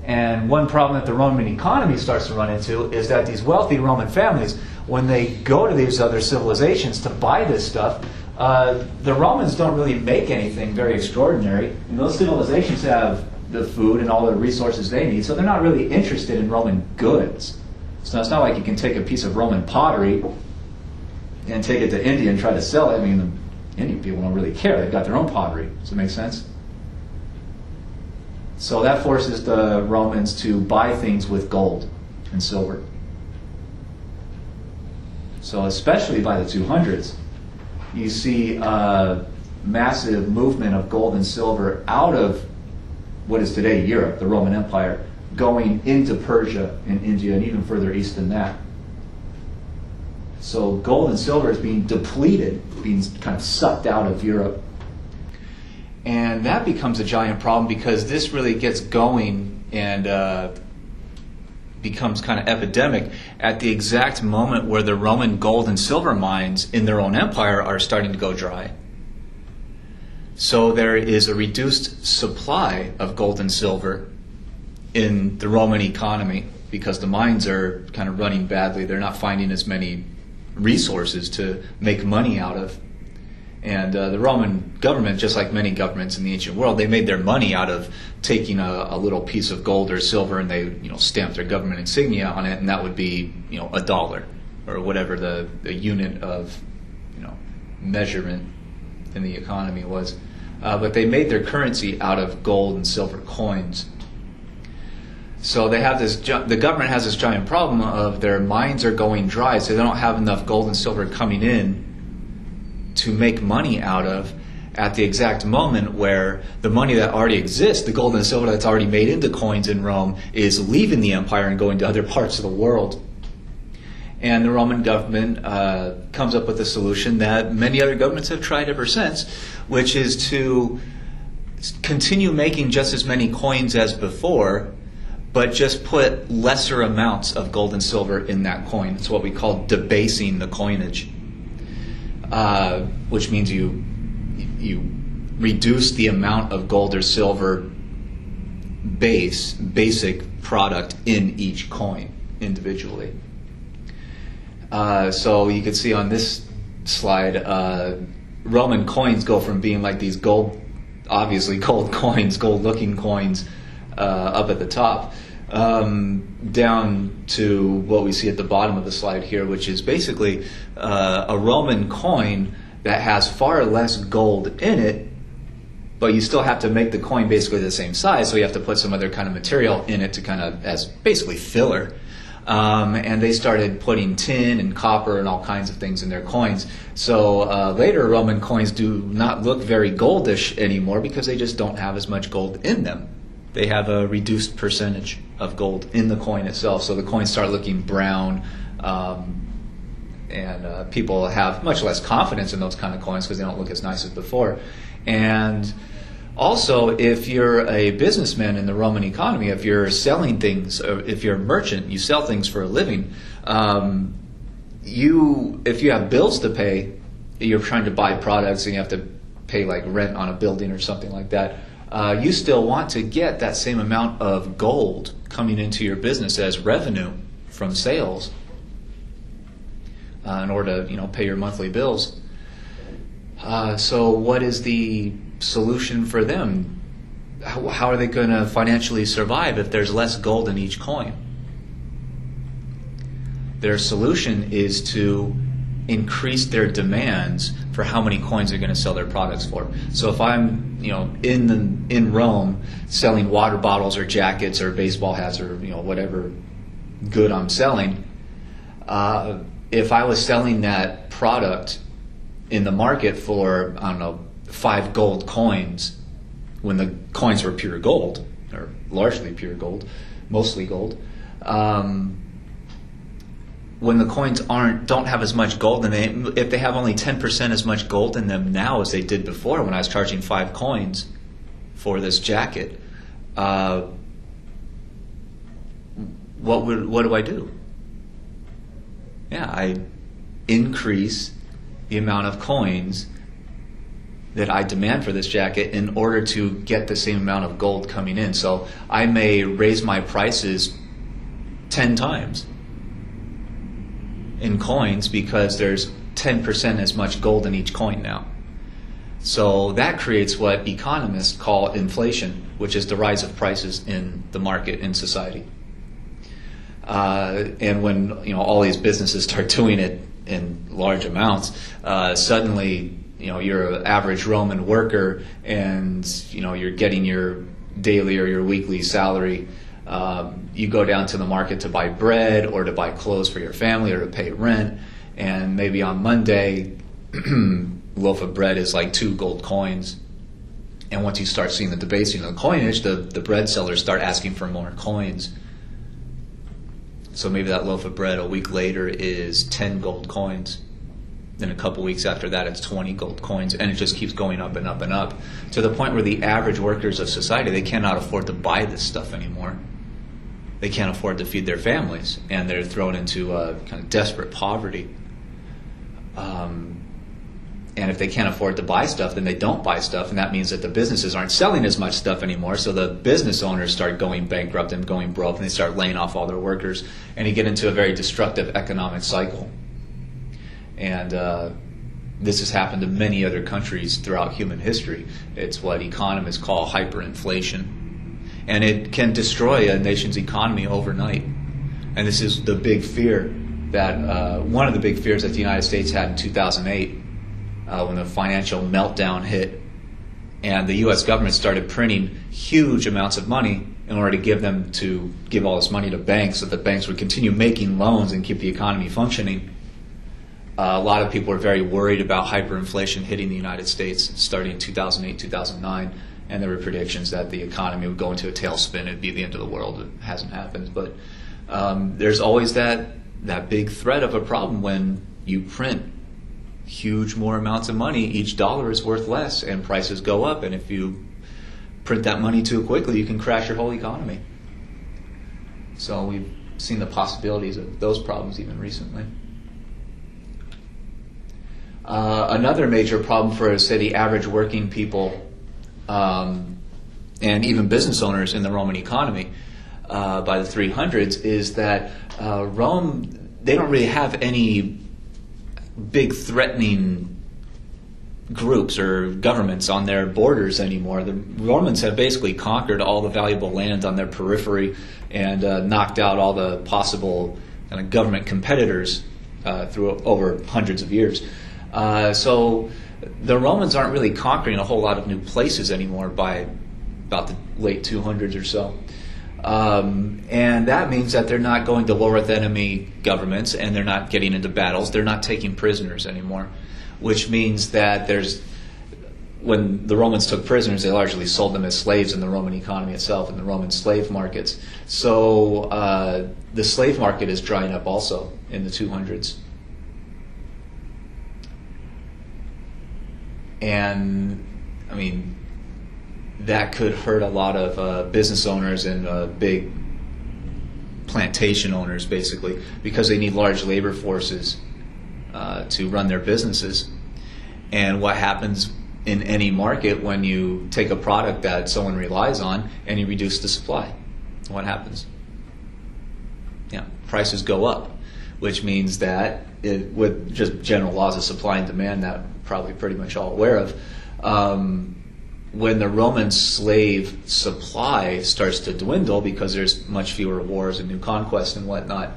A: And one problem that the Roman economy starts to run into is that these wealthy Roman families, when they go to these other civilizations to buy this stuff, the Romans don't really make anything very extraordinary. And those civilizations have the food and all the resources they need, so they're not really interested in Roman goods. So it's not like you can take a piece of Roman pottery and take it to India and try to sell it. I mean, the Indian people don't really care. They've got their own pottery. Does it make sense? So that forces the Romans to buy things with gold and silver. So especially by the 200s, you see a massive movement of gold and silver out of what is today Europe, the Roman Empire, going into Persia and India and even further east than that. So gold and silver is being depleted, being kind of sucked out of Europe. And that becomes a giant problem, because this really gets going and becomes kind of epidemic at the exact moment where the Roman gold and silver mines in their own empire are starting to go dry. So there is a reduced supply of gold and silver in the Roman economy because the mines are kind of running badly. They're not finding as many resources to make money out of. And the Roman government, just like many governments in the ancient world, they made their money out of taking a little piece of gold or silver, and they stamped their government insignia on it, and that would be $1 or whatever the unit of measurement in the economy was. But they made their currency out of gold and silver coins. So they have this. The government has this giant problem of their mines are going dry, so they don't have enough gold and silver coming in to make money out of at the exact moment where the money that already exists, the gold and silver that's already made into coins in Rome, is leaving the empire and going to other parts of the world. And the Roman government comes up with a solution that many other governments have tried ever since, which is to continue making just as many coins as before, but just put lesser amounts of gold and silver in that coin. It's what we call debasing the coinage, which means you reduce the amount of gold or silver basic product in each coin individually. So you can see on this slide, Roman coins go from being like these obviously gold coins, gold-looking coins up at the top, down to what we see at the bottom of the slide here, which is basically a Roman coin that has far less gold in it, but you still have to make the coin basically the same size, so you have to put some other kind of material in it to kind of as basically filler. And they started putting tin and copper and all kinds of things in their coins. So later Roman coins do not look very goldish anymore because they just don't have as much gold in them. They have a reduced percentage of gold in the coin itself, so the coins start looking brown, and people have much less confidence in those kind of coins because they don't look as nice as before. And also, if you're a businessman in the Roman economy, if you're selling things, or if you're a merchant, you sell things for a living, if you have bills to pay, you're trying to buy products and you have to pay like rent on a building or something like that, you still want to get that same amount of gold coming into your business as revenue from sales in order to pay your monthly bills. So what is the solution for them? How are they going to financially survive if there's less gold in each coin? Their solution is to increase their demands for how many coins they're going to sell their products for. So if I'm, in Rome selling water bottles or jackets or baseball hats or whatever good I'm selling, if I was selling that product in the market for 5 gold coins, when the coins were pure gold or largely pure gold, mostly gold. When the coins don't have as much gold in them, if they have only 10% as much gold in them now as they did before when I was charging 5 coins for this jacket, what do I do? Yeah, I increase the amount of coins that I demand for this jacket in order to get the same amount of gold coming in. So I may raise my prices 10 times in coins because there's 10% as much gold in each coin now. So that creates what economists call inflation, which is the rise of prices in the market in society. And when all these businesses start doing it in large amounts, suddenly you're an average Roman worker and you're getting your daily or your weekly salary. You go down to the market to buy bread or to buy clothes for your family or to pay rent, and maybe on Monday loaf of bread is like 2 gold coins. And once you start seeing the debasing of the coinage, the bread sellers start asking for more coins. So maybe that loaf of bread a week later is 10 gold coins. Then a couple weeks after that it's 20 gold coins, and it just keeps going up and up and up to the point where the average workers of society, they cannot afford to buy this stuff anymore. They can't afford to feed their families, and they're thrown into kind of desperate poverty. And if they can't afford to buy stuff, then they don't buy stuff, and that means that the businesses aren't selling as much stuff anymore, so the business owners start going bankrupt and going broke, and they start laying off all their workers, and you get into a very destructive economic cycle. And this has happened to many other countries throughout human history. It's what economists call hyperinflation. And it can destroy a nation's economy overnight. And this is the big fear that, one of the big fears that the United States had in 2008 when the financial meltdown hit. And the U.S. government started printing huge amounts of money in order to give all this money to banks so that banks would continue making loans and keep the economy functioning. A lot of people are very worried about hyperinflation hitting the United States starting in 2008, 2009, and there were predictions that the economy would go into a tailspin. It'd be the end of the world. It hasn't happened, but there's always that big threat of a problem when you print huge more amounts of money. Each dollar is worth less, and prices go up. And if you print that money too quickly, you can crash your whole economy. So we've seen the possibilities of those problems even recently. Another major problem for, say, the average working people and even business owners in the Roman economy by the 300s is that Rome, they don't really have any big threatening groups or governments on their borders anymore. The Romans have basically conquered all the valuable land on their periphery and knocked out all the possible kind of government competitors through over hundreds of years. So the Romans aren't really conquering a whole lot of new places anymore by about the late 200s or so. And that means that they're not going to war with enemy governments, and they're not getting into battles. They're not taking prisoners anymore, which means that when the Romans took prisoners, they largely sold them as slaves in the Roman economy itself, in the Roman slave markets. So the slave market is drying up also in the 200s. And, I mean, that could hurt a lot of business owners and big plantation owners, basically, because they need large labor forces to run their businesses. And what happens in any market when you take a product that someone relies on and you reduce the supply? What happens? Yeah, prices go up, which means that with just general laws of supply and demand that we're probably pretty much all aware of, when the Roman slave supply starts to dwindle because there's much fewer wars and new conquests and whatnot,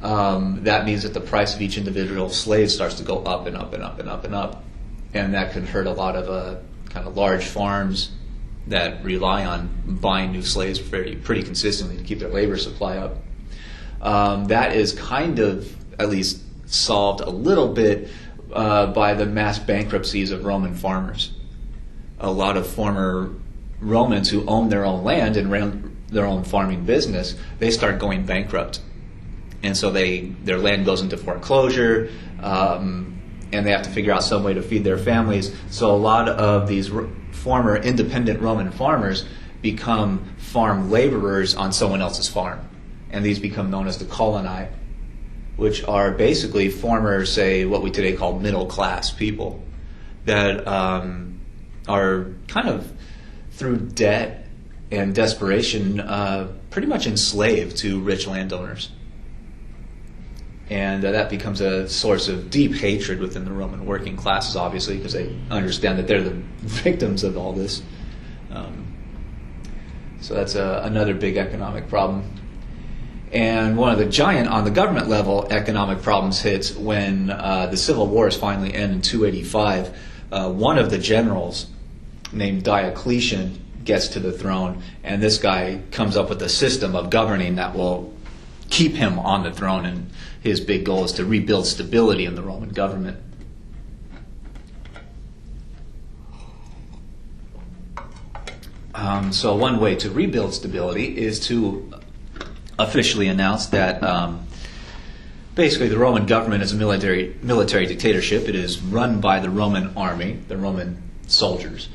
A: that means that the price of each individual slave starts to go up and up and up and up and up. And that can hurt a lot of kind of large farms that rely on buying new slaves pretty consistently to keep their labor supply up. That is kind of at least solved a little bit by the mass bankruptcies of Roman farmers. A lot of former Romans who owned their own land and ran their own farming business, they start going bankrupt. And so their land goes into foreclosure, and they have to figure out some way to feed their families. So a lot of these former independent Roman farmers become farm laborers on someone else's farm. And these become known as the coloni, which are basically former, say, what we today call middle-class people that are kind of, through debt and desperation, pretty much enslaved to rich landowners. And that becomes a source of deep hatred within the Roman working classes, obviously, because they understand that they're the victims of all this. So that's another big economic problem. And one of the giant, on the government level, economic problems hits when the civil wars finally end in 285. One of the generals, named Diocletian, gets to the throne, and this guy comes up with a system of governing that will keep him on the throne, and his big goal is to rebuild stability in the Roman government. So one way to rebuild stability is to officially announce that basically the Roman government is a military dictatorship. It is run by the Roman army, the Roman soldiers.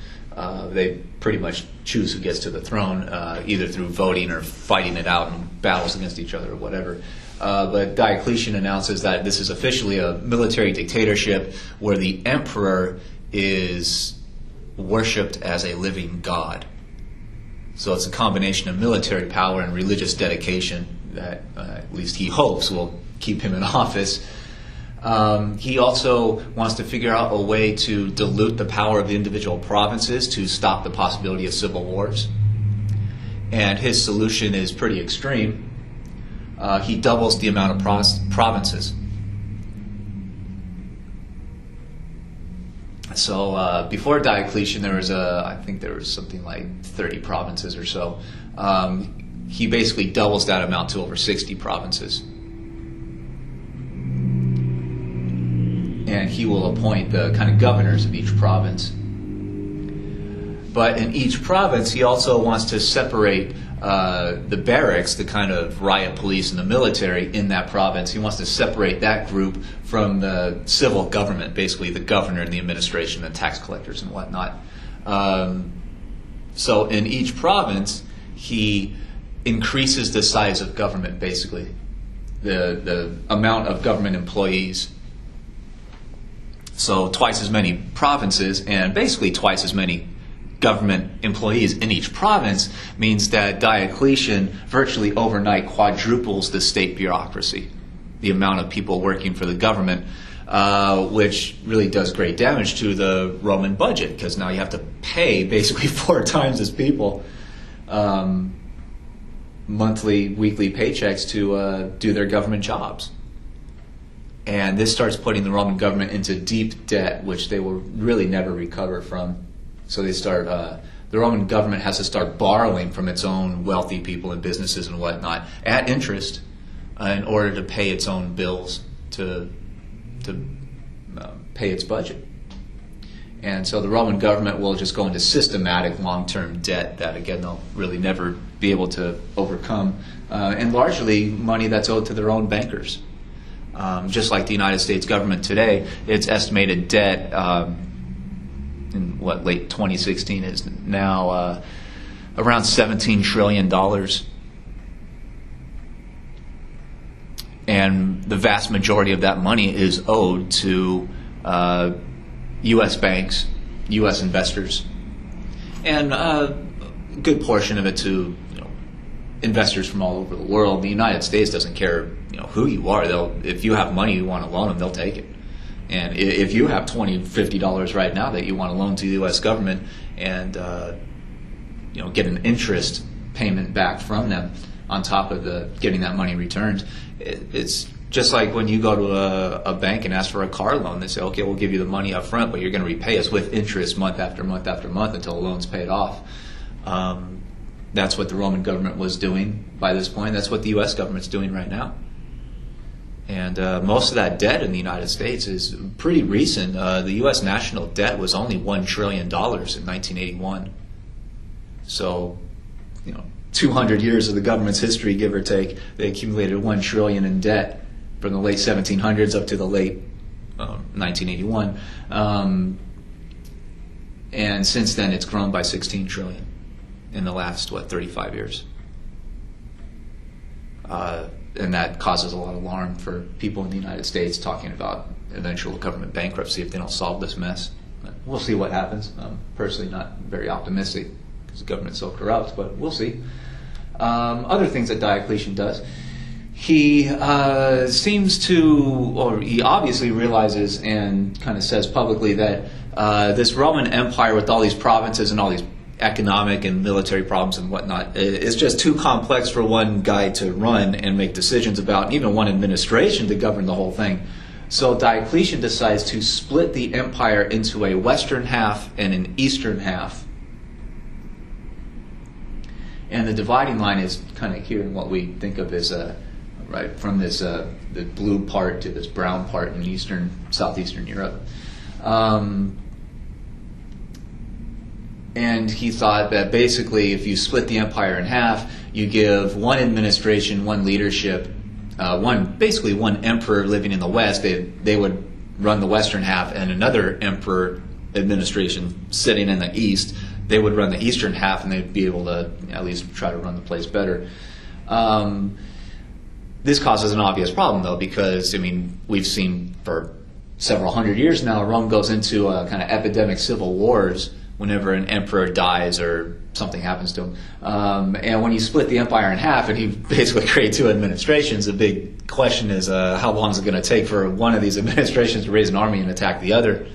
A: They pretty much choose who gets to the throne, either through voting or fighting it out in battles against each other or whatever. But Diocletian announces that this is officially a military dictatorship where the emperor is worshipped as a living god. So it's a combination of military power and religious dedication that, at least he hopes, will keep him in office. He also wants to figure out a way to dilute the power of the individual provinces to stop the possibility of civil wars. And his solution is pretty extreme. He doubles the amount of provinces. So before Diocletian, I think there was something like 30 provinces or so. He basically doubles that amount to over 60 provinces. And he will appoint the kind of governors of each province. But in each province, he also wants to separate the barracks, the kind of riot police and the military in that province. He wants to separate that group from the civil government, basically the governor and the administration and tax collectors and whatnot. So in each province, he increases the size of government, basically, the amount of government employees. So twice as many provinces and basically twice as many government employees in each province means that Diocletian virtually overnight quadruples the state bureaucracy, the amount of people working for the government, which really does great damage to the Roman budget, because now you have to pay basically 4 times as people monthly, weekly paychecks to do their government jobs. And this starts putting the Roman government into deep debt, which they will really never recover from. So they start. The Roman government has to start borrowing from its own wealthy people and businesses and whatnot at interest in order to pay its own bills, to pay its budget. And so the Roman government will just go into systematic long-term debt that, again, they'll really never be able to overcome, and largely money that's owed to their own bankers. Just like the United States government today, its estimated debt in late 2016 is now around $17 trillion. and the vast majority of that money is owed to U.S. banks, U.S. investors, and a good portion of it to investors from all over the world. The United States doesn't care who you are. If you have money you want to loan them, they'll take it. And if you have $20, $50 right now that you want to loan to the U.S. government and get an interest payment back from them on top of getting that money returned, it's just like when you go to a bank and ask for a car loan. They say, okay, we'll give you the money up front, but you're going to repay us with interest month after month after month until the loan's paid off. That's what the Roman government was doing by this point. That's what the U.S. government's doing right now. And most of that debt in the United States is pretty recent. The U.S. national debt was only $1 trillion in 1981. So, 200 years of the government's history, give or take, they accumulated $1 trillion in debt from the late 1700s up to the late 1981. And since then, it's grown by 16 trillion in the last, 35 years. And that causes a lot of alarm for people in the United States, talking about eventual government bankruptcy if they don't solve this mess. But we'll see what happens. I'm personally not very optimistic because the government's so corrupt, but we'll see. Other things that Diocletian does. He seems to, or he obviously realizes and kind of says publicly that this Roman Empire with all these provinces and all these economic and military problems and whatnot is just too complex for one guy to run and make decisions about, and even one administration to govern the whole thing. So Diocletian decides to split the empire into a western half and an eastern half. And the dividing line is kind of here in what we think of as right from this the blue part to this brown part in southeastern Europe. And he thought that basically if you split the empire in half, you give one administration, one leadership, basically one emperor living in the west. They would run the western half, and another emperor administration sitting in the east, they would run the eastern half, and they'd be able to at least try to run the place better. This causes an obvious problem, though, because, we've seen for several hundred years now, Rome goes into a kind of epidemic civil wars whenever an emperor dies or something happens to him. And when you split the empire in half and you basically create two administrations, the big question is how long is it going to take for one of these administrations to raise an army and attack the other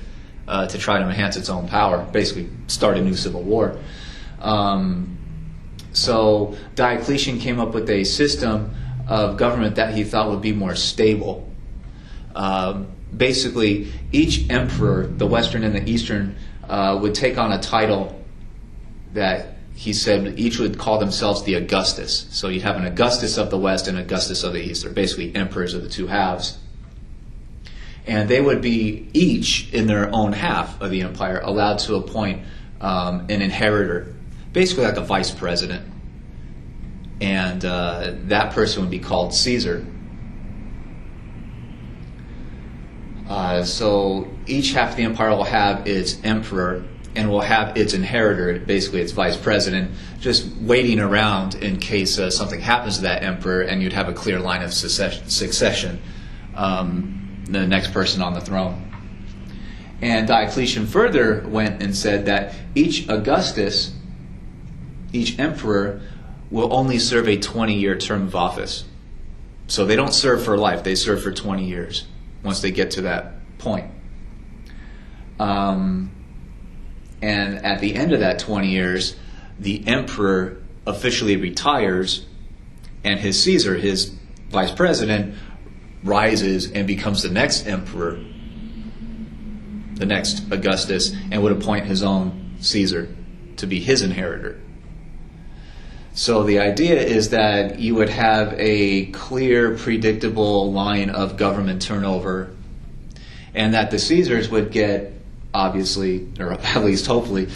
A: to try to enhance its own power, basically start a new civil war. So Diocletian came up with a system of government that he thought would be more stable. Basically, each emperor, the Western and the Eastern, would take on a title that he said each would call themselves the Augustus. So you'd have an Augustus of the West and Augustus of the East. They're basically emperors of the two halves. And they would be each in their own half of the empire allowed to appoint an inheritor, basically like a vice president. And that person would be called Caesar. So each half of the empire will have its emperor and will have its inheritor, basically its vice president, just waiting around in case something happens to that emperor, and you'd have a clear line of succession, the next person on the throne. And Diocletian further went and said that each Augustus, each emperor, will only serve a 20-year term of office. So they don't serve for life, they serve for 20 years once they get to that point. And at the end of that 20 years, the emperor officially retires, and his Caesar, his vice president, rises and becomes the next emperor, the next Augustus, and would appoint his own Caesar to be his inheritor. So the idea is that you would have a clear, predictable line of government turnover, and that the Caesars would get, obviously, or at least hopefully,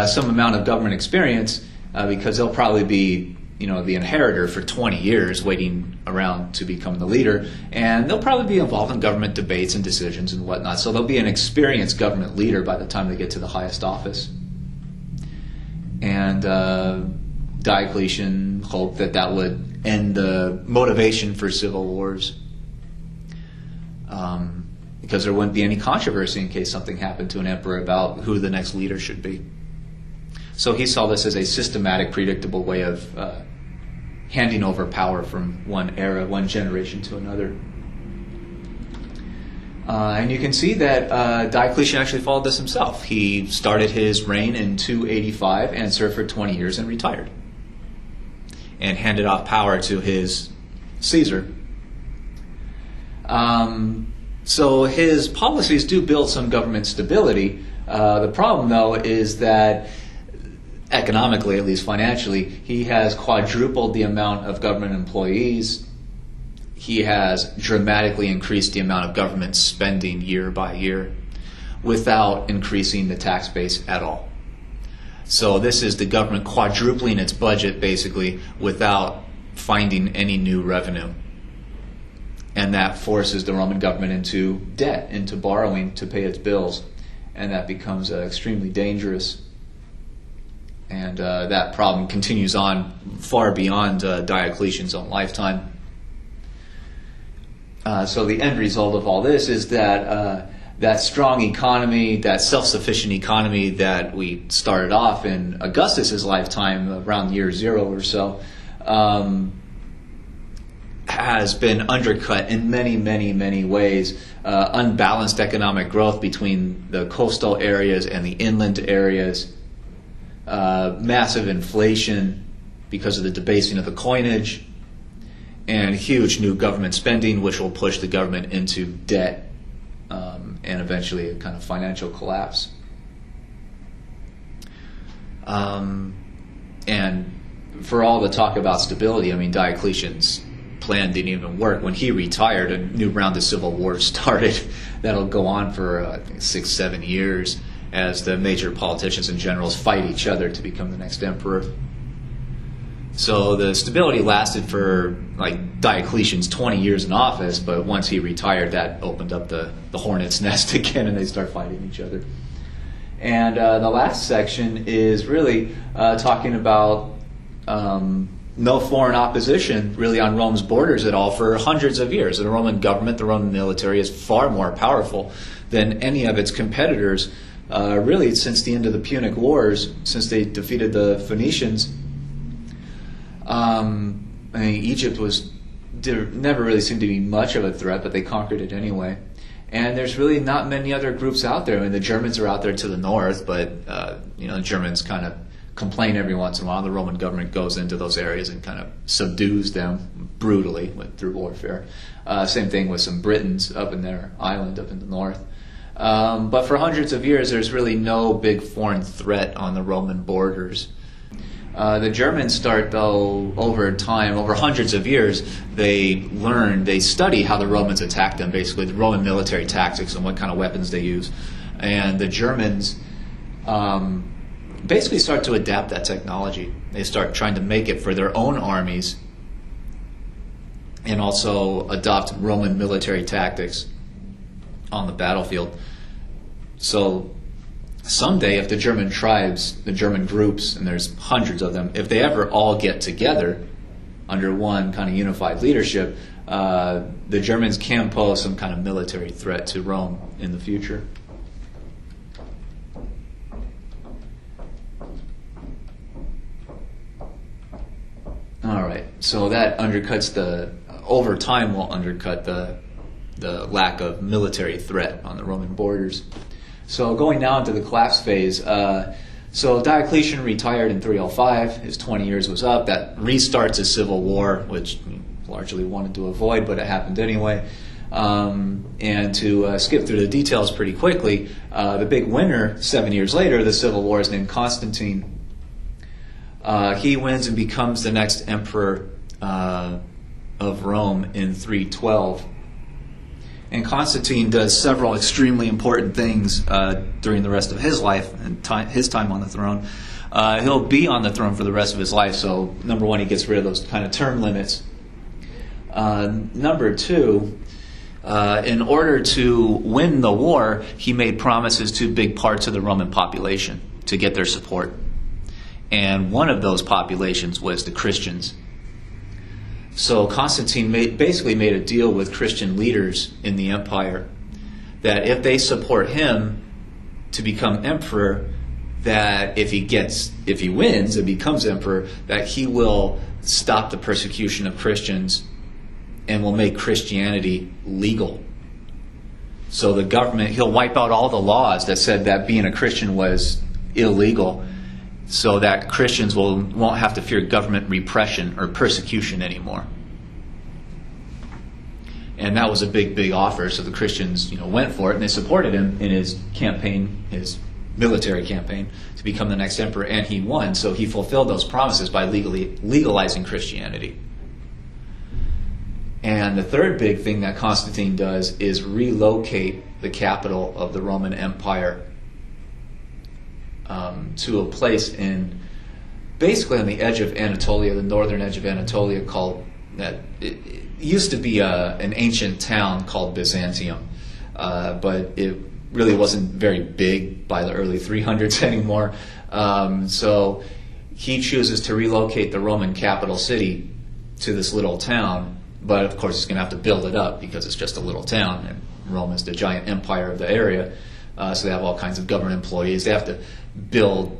A: some amount of government experience because they'll probably be, the inheritor for 20 years waiting around to become the leader, and they'll probably be involved in government debates and decisions and whatnot. So they'll be an experienced government leader by the time they get to the highest office. And Diocletian hoped that would end the motivation for civil wars because there wouldn't be any controversy in case something happened to an emperor about who the next leader should be. So he saw this as a systematic, predictable way of handing over power from one era, one generation to another. And you can see that Diocletian actually followed this himself. He started his reign in 285 and served for 20 years and retired. And handed off power to his Caesar. So his policies do build some government stability. The problem, though, is that economically, at least financially, he has quadrupled the amount of government employees. He has dramatically increased the amount of government spending year by year without increasing the tax base at all. So this is the government quadrupling its budget, basically, without finding any new revenue. And that forces the Roman government into debt, into borrowing to pay its bills. And that becomes extremely dangerous. And that problem continues on far beyond Diocletian's own lifetime. So the end result of all this is that that strong economy, that self-sufficient economy that we started off in Augustus's lifetime, around year 0 or so, has been undercut in many, many, many ways. Unbalanced economic growth between the coastal areas and the inland areas, massive inflation because of the debasing of the coinage, and huge new government spending, which will push the government into debt and eventually a kind of financial collapse. And for all the talk about stability, I mean, Diocletian's plan didn't even work. When he retired, a new round of civil war started that'll go on for I think 6-7 years as the major politicians and generals fight each other to become the next emperor. So the stability lasted for like Diocletian's 20 years in office, but once he retired, that opened up the hornet's nest again, and they start fighting each other. And the last section is really talking about no foreign opposition really on Rome's borders at all for hundreds of years. The Roman government, the Roman military is far more powerful than any of its competitors, really since the end of the Punic Wars, since they defeated the Phoenicians. I mean, Egypt never really seemed to be much of a threat, but they conquered it anyway. And there's really not many other groups out there. I mean, the Germans are out there to the north, but the Germans kind of complain every once in a while. The Roman government goes into those areas and kind of subdues them brutally through warfare. Same thing with some Britons up in their island up in the north. But for hundreds of years, there's really no big foreign threat on the Roman borders. The Germans start, though, over time, over hundreds of years, they study how the Romans attack them, basically, the Roman military tactics and what kind of weapons they use. And the Germans basically start to adapt that technology. They start trying to make it for their own armies and also adopt Roman military tactics on the battlefield. So someday, if the German tribes, the German groups, and there's hundreds of them, if they ever all get together under one kind of unified leadership, the Germans can pose some kind of military threat to Rome in the future. All right, so that over time will undercut the lack of military threat on the Roman borders. So going now into the collapse phase, so Diocletian retired in 305, his 20 years was up. That restarts a civil war, which he largely wanted to avoid, but it happened anyway. And to skip through the details pretty quickly, the big winner 7 years later, the civil war, is named Constantine. He wins and becomes the next emperor of Rome in 312. And Constantine does several extremely important things during the rest of his life and his time on the throne. He'll be on the throne for the rest of his life, so number one, he gets rid of those kind of term limits. Number two, in order to win the war, he made promises to big parts of the Roman population to get their support. And one of those populations was the Christians. So Constantine basically made a deal with Christian leaders in the empire that if they support him to become emperor, that if he wins and becomes emperor, that he will stop the persecution of Christians and will make Christianity legal. So the government, he'll wipe out all the laws that said that being a Christian was illegal, so that Christians won't have to fear government repression or persecution anymore. And that was a big offer. So the Christians, went for it, and they supported him in his campaign, his military campaign, to become the next emperor, and he won. So he fulfilled those promises by legalizing Christianity. And the third big thing that Constantine does is relocate the capital of the Roman Empire to a place basically on the edge of Anatolia, the northern edge of Anatolia, it used to be an ancient town called Byzantium, but it really wasn't very big by the early 300s anymore. So he chooses to relocate the Roman capital city to this little town, but of course he's going to have to build it up because it's just a little town, and Rome is the giant empire of the area. So they have all kinds of government employees. They have to build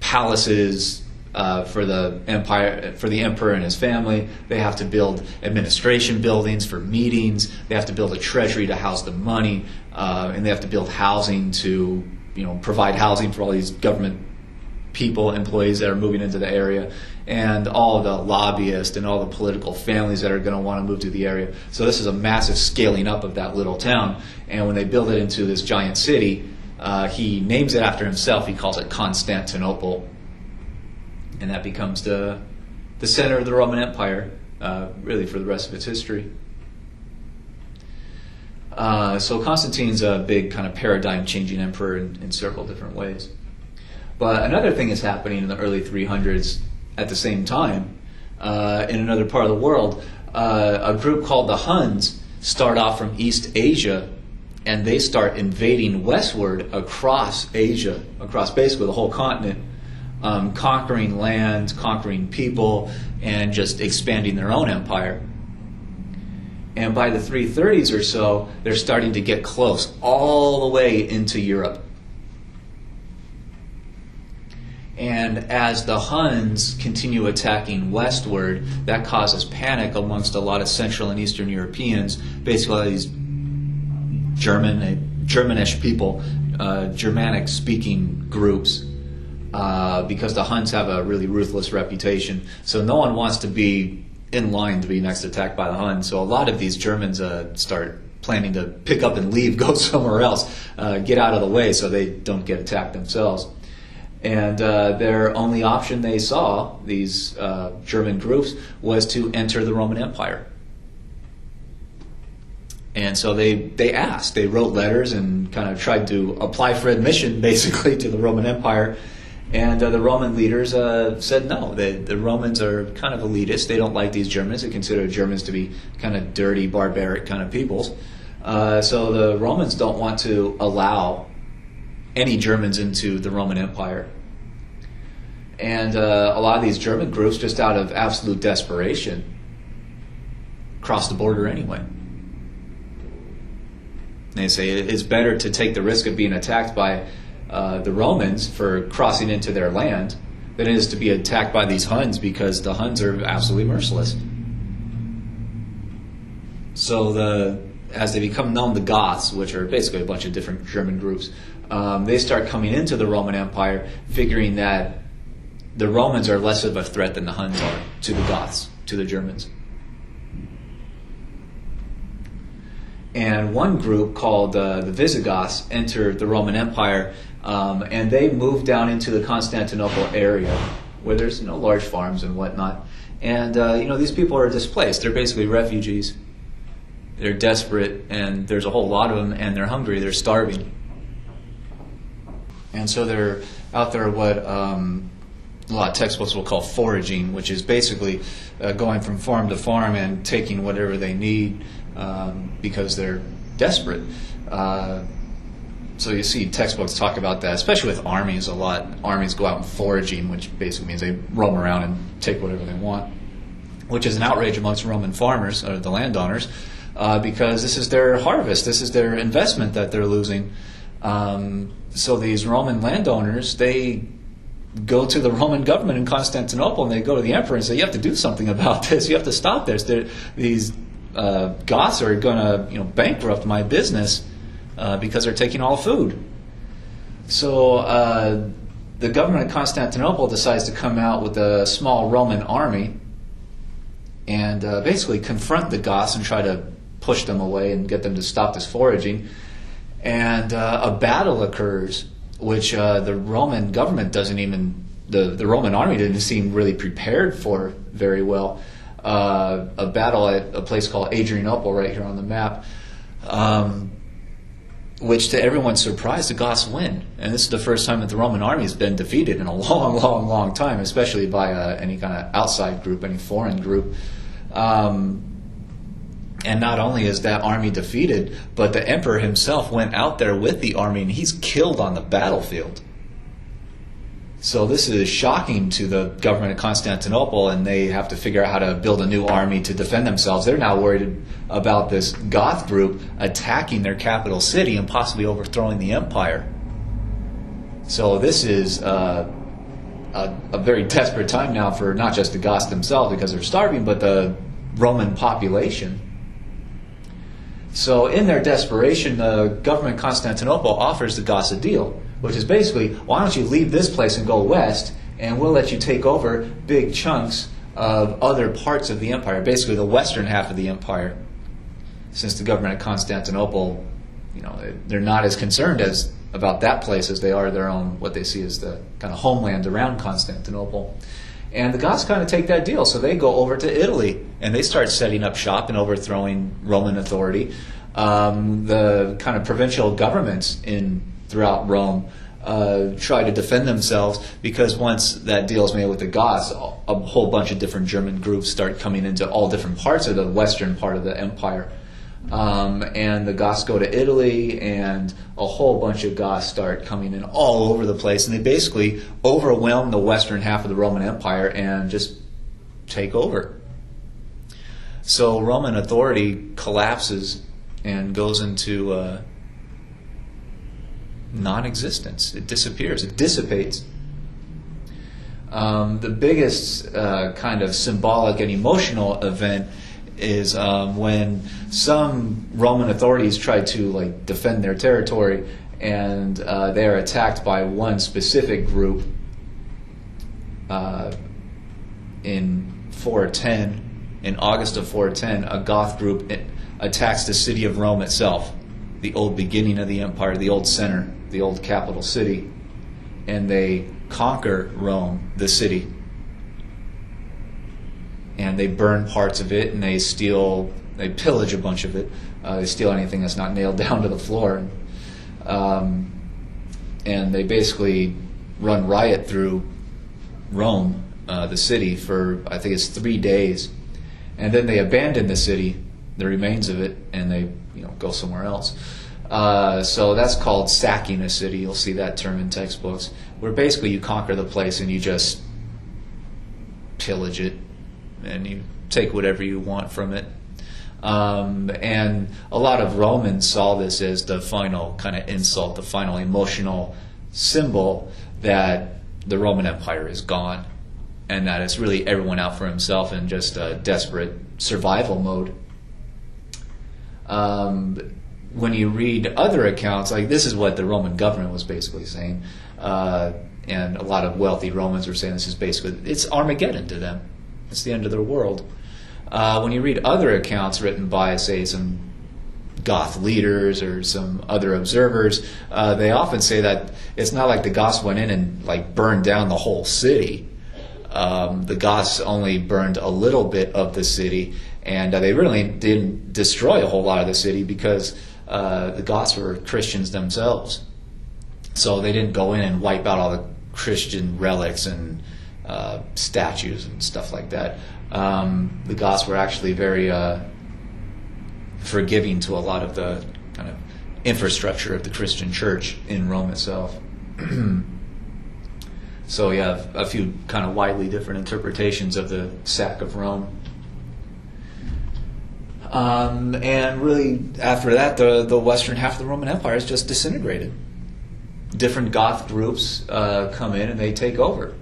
A: palaces for the emperor and his family. They have to build administration buildings for meetings. They have to build a treasury to house the money, and they have to build housing to provide housing for all these government employees that are moving into the area, and all the lobbyists and all the political families that are going to want to move to the area. So this is a massive scaling up of that little town. And when they build it into this giant city, he names it after himself. He calls it Constantinople, and that becomes the center of the Roman Empire, really for the rest of its history. So Constantine's a big kind of paradigm-changing emperor in several different ways. But another thing is happening in the early 300s at the same time in another part of the world. A group called the Huns start off from East Asia, and they start invading westward across Asia, across basically the whole continent, conquering lands, conquering people, and just expanding their own empire. And by the 330s or so, they're starting to get close all the way into Europe. And as the Huns continue attacking westward, that causes panic amongst a lot of Central and Eastern Europeans, basically these Germanish people, Germanic-speaking groups, because the Huns have a really ruthless reputation. So no one wants to be in line to be next attacked by the Huns. So a lot of these Germans start planning to pick up and leave, go somewhere else, get out of the way so they don't get attacked themselves. And their only option they saw, these German groups, was to enter the Roman Empire. And so they asked, they wrote letters and kind of tried to apply for admission, basically, to the Roman Empire. And the Roman leaders said no. The Romans are kind of elitist. They don't like these Germans. They consider Germans to be kind of dirty, barbaric kind of peoples. So the Romans don't want to allow any Germans into the Roman Empire. And a lot of these German groups, just out of absolute desperation, cross the border anyway. They say it's better to take the risk of being attacked by the Romans for crossing into their land than it is to be attacked by these Huns, because the Huns are absolutely merciless. So as they become known, the Goths, which are basically a bunch of different German groups, they start coming into the Roman Empire, figuring that the Romans are less of a threat than the Huns are to the Goths, to the Germans. And one group called the Visigoths entered the Roman Empire, and they moved down into the Constantinople area, where there's large farms and whatnot. And these people are displaced. They're basically refugees. They're desperate, and there's a whole lot of them, and they're hungry. They're starving. And so they're out there what a lot of textbooks will call foraging, which is basically going from farm to farm and taking whatever they need because they're desperate. So you see textbooks talk about that, especially with armies a lot. Armies go out and foraging, which basically means they roam around and take whatever they want. which is an outrage amongst Roman farmers, or the landowners, because this is their harvest, this is their investment that they're losing. So these Roman landowners, they go to the Roman government in Constantinople, and they go to the emperor and say, you have to do something about this, you have to stop this. These Goths are going to bankrupt my business because they're taking all food. So the government of Constantinople decides to come out with a small Roman army and basically confront the Goths and try to push them away and get them to stop this foraging. And a battle occurs, which the Roman government doesn't even, the Roman army didn't seem really prepared for very well. A battle at a place called Adrianople right here on the map, which to everyone's surprise, the Goths win. And this is the first time that the Roman army has been defeated in a long, long, long time, especially by any kind of outside group, any foreign group. And not only is that army defeated, but the emperor himself went out there with the army and he's killed on the battlefield. So this is shocking to the government of Constantinople, and they have to figure out how to build a new army to defend themselves. They're now worried about this Goth group attacking their capital city and possibly overthrowing the empire. So this is a very desperate time now for not just the Goths themselves because they're starving, but the Roman population. So in their desperation, the government of Constantinople offers the Goths a deal, which is basically, why don't you leave this place and go west, and we'll let you take over big chunks of other parts of the empire, basically the western half of the empire. Since the government of Constantinople, they're not as concerned about that place as they are their own, what they see as the kind of homeland around Constantinople. And the Goths kind of take that deal, so they go over to Italy, and they start setting up shop and overthrowing Roman authority. The kind of provincial governments throughout Rome try to defend themselves, because once that deal is made with the Goths, a whole bunch of different German groups start coming into all different parts of the western part of the empire. And the Goths go to Italy, and a whole bunch of Goths start coming in all over the place, and they basically overwhelm the western half of the Roman Empire and just take over. So Roman authority collapses and goes into non-existence. It disappears. It dissipates. The biggest kind of symbolic and emotional event is when some Roman authorities try to defend their territory, and they are attacked by one specific group in 410. In August of 410, a Goth group attacks the city of Rome itself, the old beginning of the empire, the old center, the old capital city, and they conquer Rome, the city. And they burn parts of it, and they pillage a bunch of it. They steal anything that's not nailed down to the floor. And they basically run riot through Rome, the city, for I think it's 3 days. And then they abandon the city, the remains of it, and they go somewhere else. So that's called sacking a city. You'll see that term in textbooks, where basically you conquer the place and you just pillage it, and you take whatever you want from it. And a lot of Romans saw this as the final kind of insult, the final emotional symbol that the Roman Empire is gone, and that it's really everyone out for himself in just a desperate survival mode. When you read other accounts, this is what the Roman government was basically saying, and a lot of wealthy Romans were saying this is basically, it's Armageddon to them. It's the end of their world. When you read other accounts written by, say, some Goth leaders or some other observers, they often say that it's not like the Goths went in and burned down the whole city. The Goths only burned a little bit of the city, and they really didn't destroy a whole lot of the city because the Goths were Christians themselves. So they didn't go in and wipe out all the Christian relics and statues and stuff like that. The Goths were actually very forgiving to a lot of the kind of infrastructure of the Christian church in Rome itself. So you have a few kind of widely different interpretations of the sack of Rome. And really, after that, the western half of the Roman Empire is just disintegrated. Different Goth groups come in and they take over.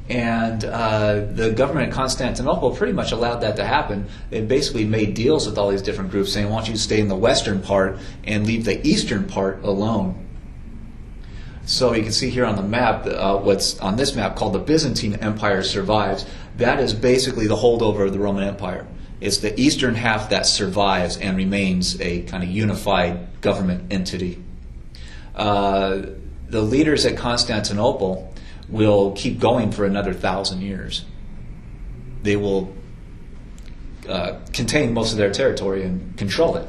A: And the government at Constantinople pretty much allowed that to happen. They basically made deals with all these different groups saying, I want you to stay in the western part and leave the eastern part alone. So you can see here on the map, what's on this map called the Byzantine Empire survives. That is basically the holdover of the Roman Empire. It's the eastern half that survives and remains a kind of unified government entity. The leaders at Constantinople will keep going for another 1,000 years. They will contain most of their territory and control it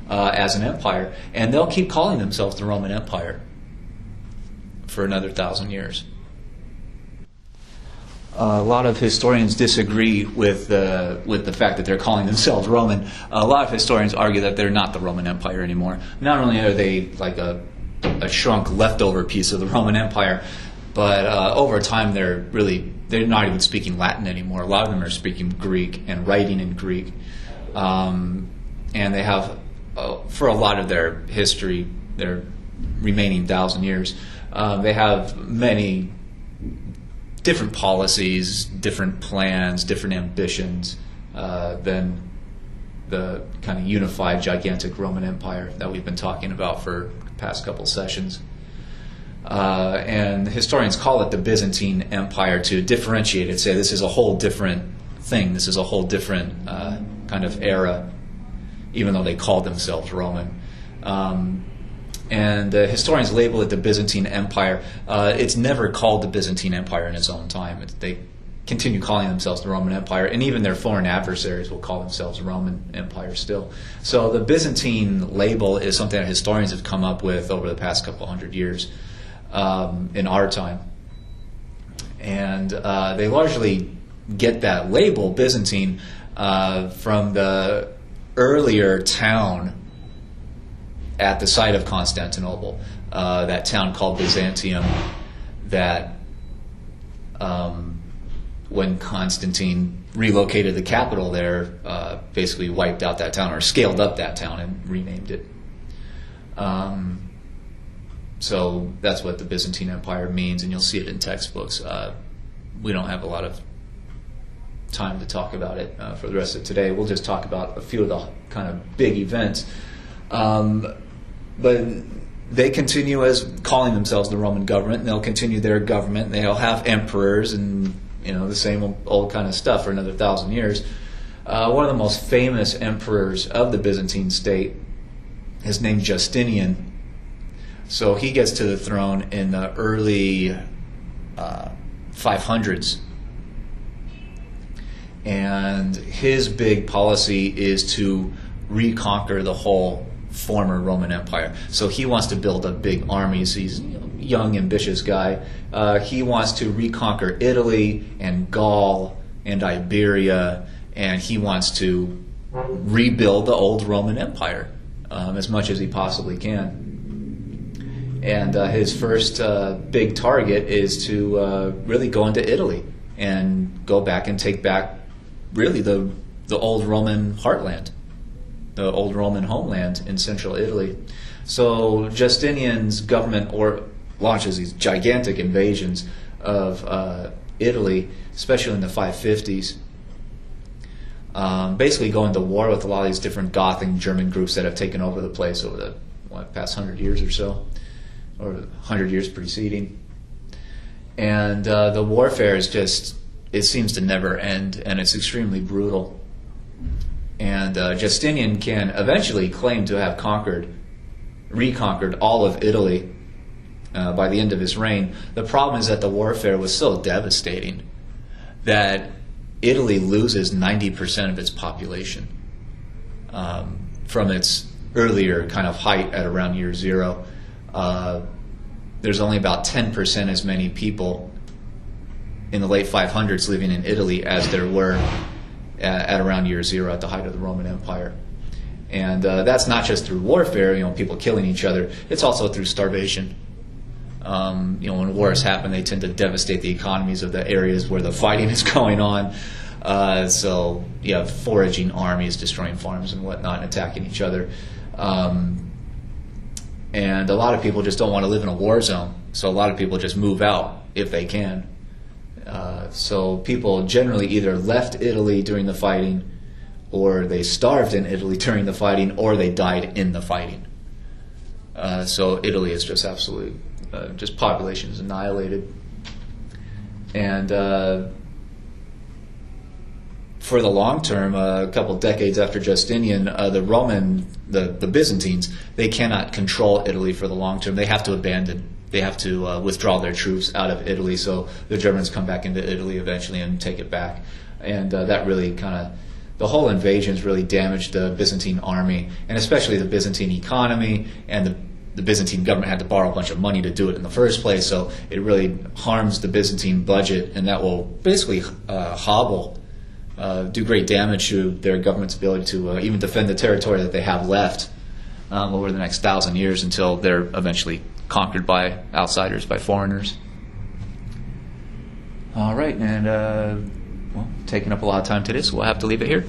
A: as an empire, and they'll keep calling themselves the Roman Empire for another 1,000 years. A lot of historians disagree with the fact that they're calling themselves Roman. A lot of historians argue that they're not the Roman Empire anymore. Not only are they like a shrunk leftover piece of the Roman Empire, but over time they're not even speaking Latin anymore. A lot of them are speaking Greek and writing in Greek, and they have for a lot of their history, their remaining 1,000 years, they have many different policies, different plans, different ambitions than the kind of unified, gigantic Roman Empire that we've been talking about for the past couple sessions. And historians call it the Byzantine Empire to differentiate it, say this is a whole different thing, this is a whole different kind of era, even though they called themselves Roman. And historians label it the Byzantine Empire. It's never called the Byzantine Empire in its own time. They continue calling themselves the Roman Empire, and even their foreign adversaries will call themselves Roman Empire still. So the Byzantine label is something that historians have come up with over the past couple hundred years in our time. And they largely get that label, Byzantine, from the earlier town at the site of Constantinople, that town called Byzantium, that when Constantine relocated the capital there, basically wiped out that town, or scaled up that town and renamed it. So that's what the Byzantine Empire means, and you'll see it in textbooks. We don't have a lot of time to talk about it for the rest of today. We'll just talk about a few of the kind of big events. But they continue as calling themselves the Roman government, and they'll continue their government. They'll have emperors and the same old kind of stuff for another 1,000 years. One of the most famous emperors of the Byzantine state is named Justinian. So he gets to the throne in the early 500s. And his big policy is to reconquer the whole former Roman Empire. So he wants to build a big army. So he's a young, ambitious guy. He wants to reconquer Italy and Gaul and Iberia, and he wants to rebuild the old Roman Empire as much as he possibly can. And his first big target is to really go into Italy and go back and take back really the old Roman heartland, the old Roman homeland in central Italy. So Justinian's government launches these gigantic invasions of Italy, especially in the 550s, basically going to war with a lot of these different Gothic German groups that have taken over the place over the past 100 years or so, or 100 years preceding. And the warfare is it seems to never end, and it's extremely brutal. And Justinian can eventually claim to have reconquered all of Italy by the end of his reign. The problem is that the warfare was so devastating that Italy loses 90% of its population from its earlier kind of height at around year zero. There's only about 10% as many people in the late 500s living in Italy as there were at around year zero at the height of the Roman Empire. And that's not just through warfare, people killing each other. It's also through starvation. When wars happen, they tend to devastate the economies of the areas where the fighting is going on. So you have foraging armies destroying farms and whatnot and attacking each other. And a lot of people just don't want to live in a war zone. So a lot of people just move out if they can. So people generally either left Italy during the fighting, or they starved in Italy during the fighting, or they died in the fighting. So Italy is just absolutely, just population is annihilated. And for the long term, a couple decades after Justinian, the Byzantines, they cannot control Italy for the long term. They have to abandon. They have to withdraw their troops out of Italy. So the Germans come back into Italy eventually and take it back. And that really the whole invasions really damaged the Byzantine army, and especially the Byzantine economy, and the Byzantine government had to borrow a bunch of money to do it in the first place, so it really harms the Byzantine budget, and that will basically do great damage to their government's ability to even defend the territory that they have left over the next 1,000 years until they're eventually conquered by outsiders, by foreigners. All right, and taking up a lot of time today, so we'll have to leave it here.